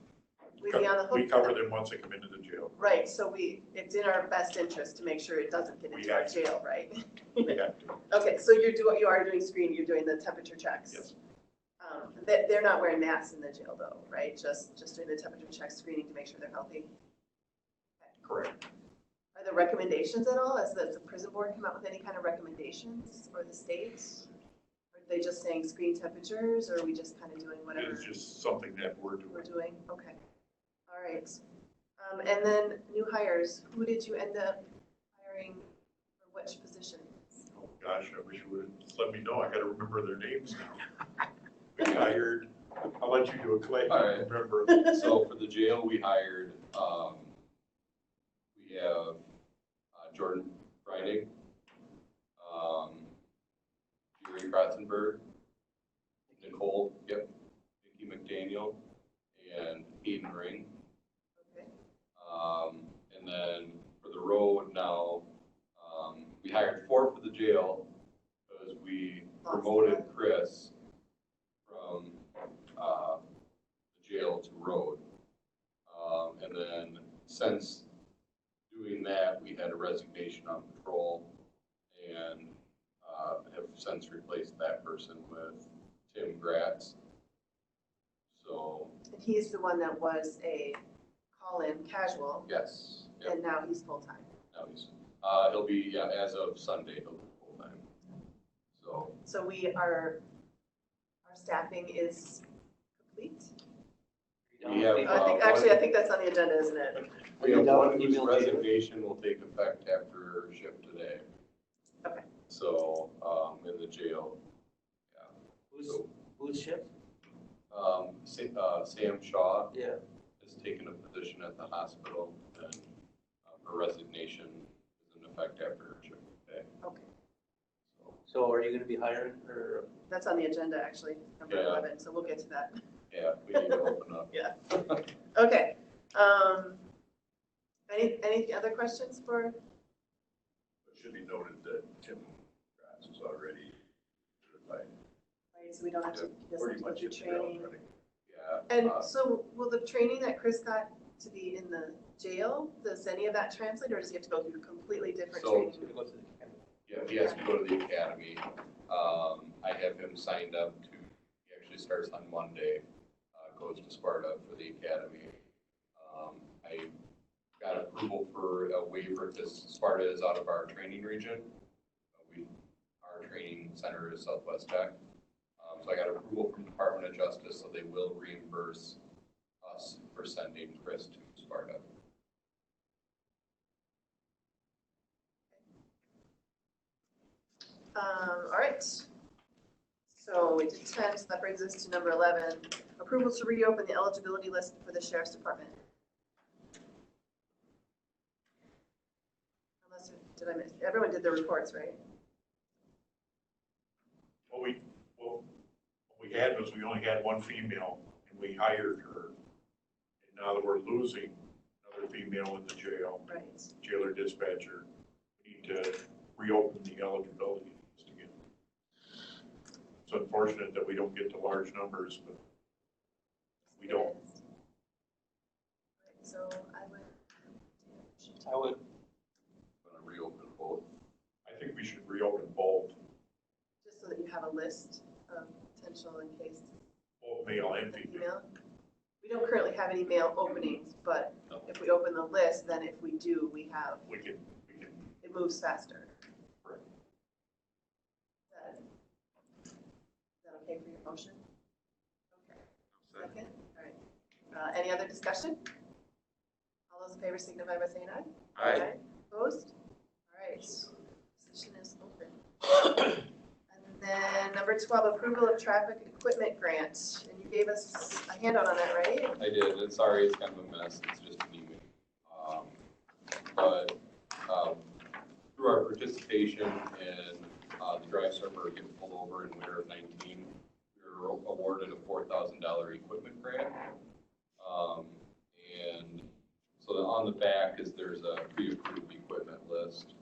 We'd be on the hook. we cover them once they come into the jail. Right, so it's in our best interest to make sure it doesn't get into our jail, right? We have to. Okay, so you are doing screening, you're doing the temperature checks? Yes. They're not wearing masks in the jail though, right? Just doing the temperature check screening to make sure they're healthy? Correct. Are there recommendations at all? Has the prison board come out with any kind of recommendations for the states? Are they just saying screen temperatures, or are we just kind of doing whatever? It's just something that we're doing. We're doing, okay. All right. And then new hires, who did you end up hiring for which positions? Oh gosh, I wish you would let me know. I gotta remember their names now. We hired, I'll let you do a Clay. All right. Remember. So for the jail, we hired, we have Jordan Breinig, Jerry Kratzenberg, Nicole, Nikki McDaniel, and Hayden Ring. Okay. And then for the road now, we hired 4 for the jail because we promoted Chris from the jail to road. And then since doing that, we had a resignation on patrol and have since replaced that person with Tim Gratz. So. And he's the one that was a call-in casual. Yes. Yep. And now he's full-time. Now he'll be, as of Sunday, he'll be full-time. So our staffing is complete? we have, I think that's on the agenda, isn't it? we have one whose resignation will take effect after shift today. Okay. So, in the jail, Who's shift? Sam Shaw. Yeah. Has taken a position at the hospital, and her resignation is in effect after her shift today. Okay. So are you gonna be hiring, or? That's on the agenda, actually, number 11, so we'll get to that. Yeah, we need to open up. Yeah. Okay. Any other questions for? It should be noted that Tim Gratz is already certified. Right, so we don't have to, Pretty much do training. Yeah. And so will the training that Chris got to be in the jail, does any of that translate, or does he have to go through completely different training? Yeah, he has to go to the academy. I have him signed up to, he actually starts on Monday, goes to Sparta for the academy. I got approval for a waiver because Sparta is out of our training region. Our training center is Southwest Tech. So I got approval from the Department of Justice, so they will reimburse us for sending Chris to Sparta. All right. So we did 10, so that brings us to number 11, approval to reopen the eligibility list for the Sheriff's Department. Unless, did I miss? Everyone did their reports, right? What we had was we only had one female, and we hired her. And now that we're losing another female in the jail, right. Jailer dispatcher, we need to reopen the eligibility list again. It's unfortunate that we don't get to large numbers, but we don't. Right, so I would. Want to reopen both? I think we should reopen both. Just so that you have a list of potential in case. Mail and female. email? We don't currently have any mail openings, but if we open the list, then if we do, we can, it moves faster. Right. Is that okay for your motion? Okay. Second, all right. Any other discussion? All those in favor signify by saying aye. Aye. Opposed? All right, position is open. And then number 12, approval of traffic equipment grant. And you gave us a handout on that, right? I did, and sorry, it's kind of a mess, it's just an email. But through our participation in the drive server getting pulled over in winter of 19, we were awarded a $4,000 equipment grant. And so on the back is there's a pre-approved equipment list.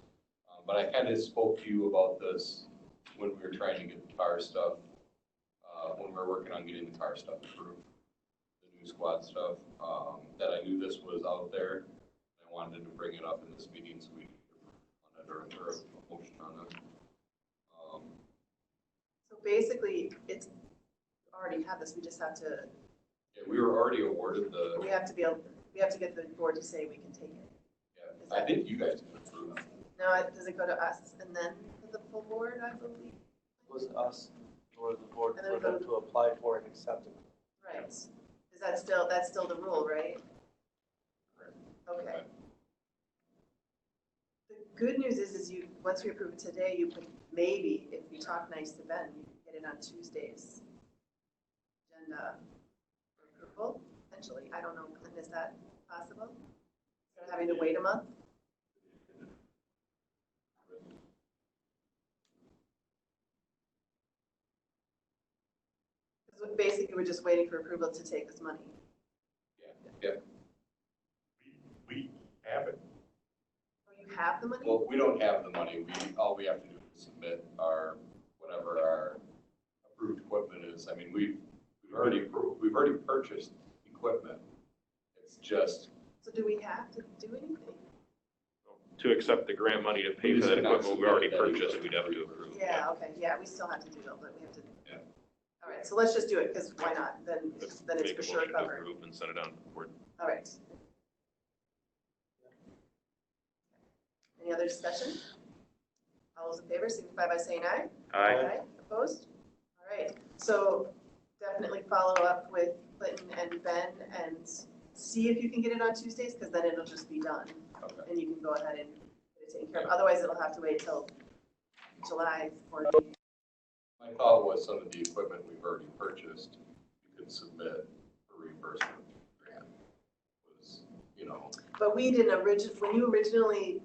But I kind of spoke to you about this when we were trying to get the car stuff, when we were working on getting the car stuff approved, the new squad stuff, that I knew this was out there. I wanted to bring it up in this meeting so we could or a motion on it. So basically, it's already have this, we just have to, Yeah, we were already awarded the, we have to get the board to say we can take it. yeah, I think you guys can approve. Now, does it go to us and then to the full board, I believe? Was us or the board And then for them go- to apply for and accept it. Right. Is that that's still the rule, right? Okay. The good news is you, once we approve it today, you could maybe, if you talk nice to Ben, you can get it on Tuesday's agenda for approval, potentially. I don't know, Clinton, is that possible? Instead of having to wait a month? Because basically, we're just waiting for approval to take this money. Yeah. We have it. Oh, you have the money? Well, we don't have the money. All we have to do is submit our, whatever our approved equipment is. I mean, we've already purchased equipment. It's just. So do we have to do anything? To accept the grant money to pay for that equipment we already purchased, we'd have to approve. Yeah, okay, yeah, we still have to do it, but we have to. Yeah. All right, so let's just do it, because why not? Then it's Make for a sure motion to covered. approve and send it on to the board. All right. Any other discussion? All those in favor signify by saying aye. Aye. Opposed? All right, so definitely follow up with Clinton and Ben and see if you can get it on Tuesdays, because then it'll just be done. Okay. And you can go ahead and get it taken care of. Otherwise, it'll have to wait till July 14th. My thought was some of the equipment we've already purchased, you could submit a reimbursement grant. Was, you know. But we didn't when you originally,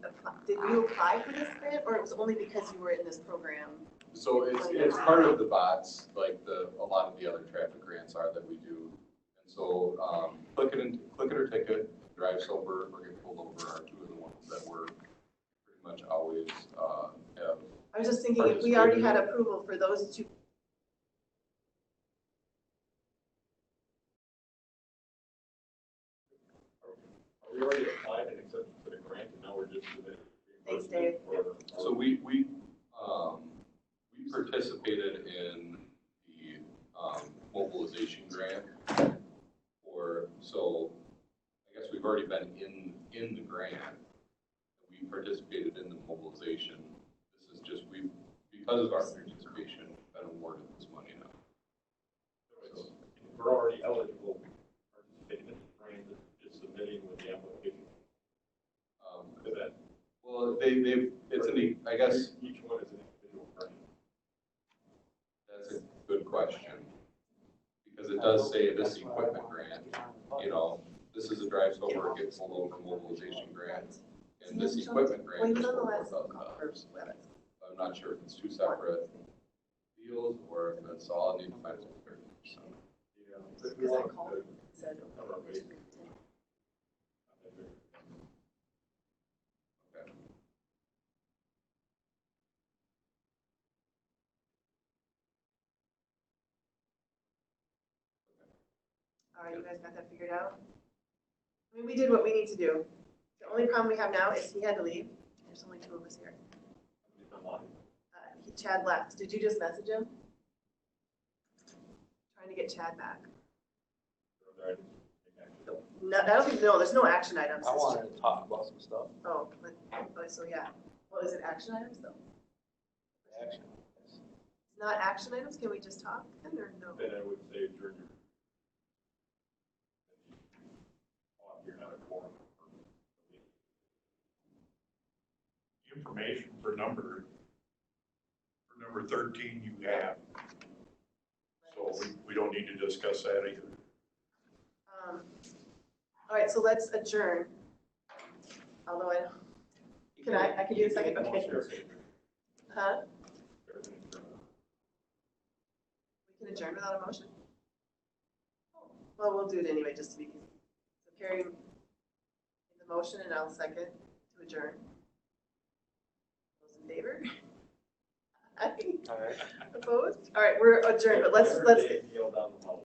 did you apply for this grant, or it was only because you were in this program? So it's part of the bots, like a lot of the other traffic grants are that we do. And so click it or ticket, drive sober, or get pulled over are two of the ones that we're pretty much always have. I was just thinking, if we already had approval for those two. We already applied and accepted for the grant, and now we're just submitting. Thanks, Dave. So we participated in the mobilization grant so I guess we've already been in the grant. We participated in the mobilization. This is just, because of our participation, been awarded this money now. So We're already eligible to participate in the grant, just submitting with the application. Well, I guess. Each one is an individual grant. That's a good question. Because it does say this equipment grant, this is a drive sober, get pulled over mobilization grant. And this equipment grant is $4,000. I'm not sure if it's two separate deals or if it's all, I need to find some clarification. Because I called and said, okay. All right, you guys got that figured out? I mean, we did what we need to do. The only problem we have now is he had to leave. There's only two of us here. Chad left. Did you just message him? Trying trying to get Chad back. No, I don't think, no, there's no action items. I wanted to talk about some stuff. Oh, so yeah. Well, is it action items though? Action. It's not action items? Can we just talk then or no? Then I would say adjourn your. You're not a quorum. Information for number 13 you have. So we don't need to discuss that either. All right, so let's adjourn. Although I can do a second, okay. Huh? We can adjourn without a motion? Well, we'll do it anyway, just to be, so Carrie made the motion and I'll second to adjourn. Those in favor? Aye. All right. Opposed? All right, we're adjourned, but let's.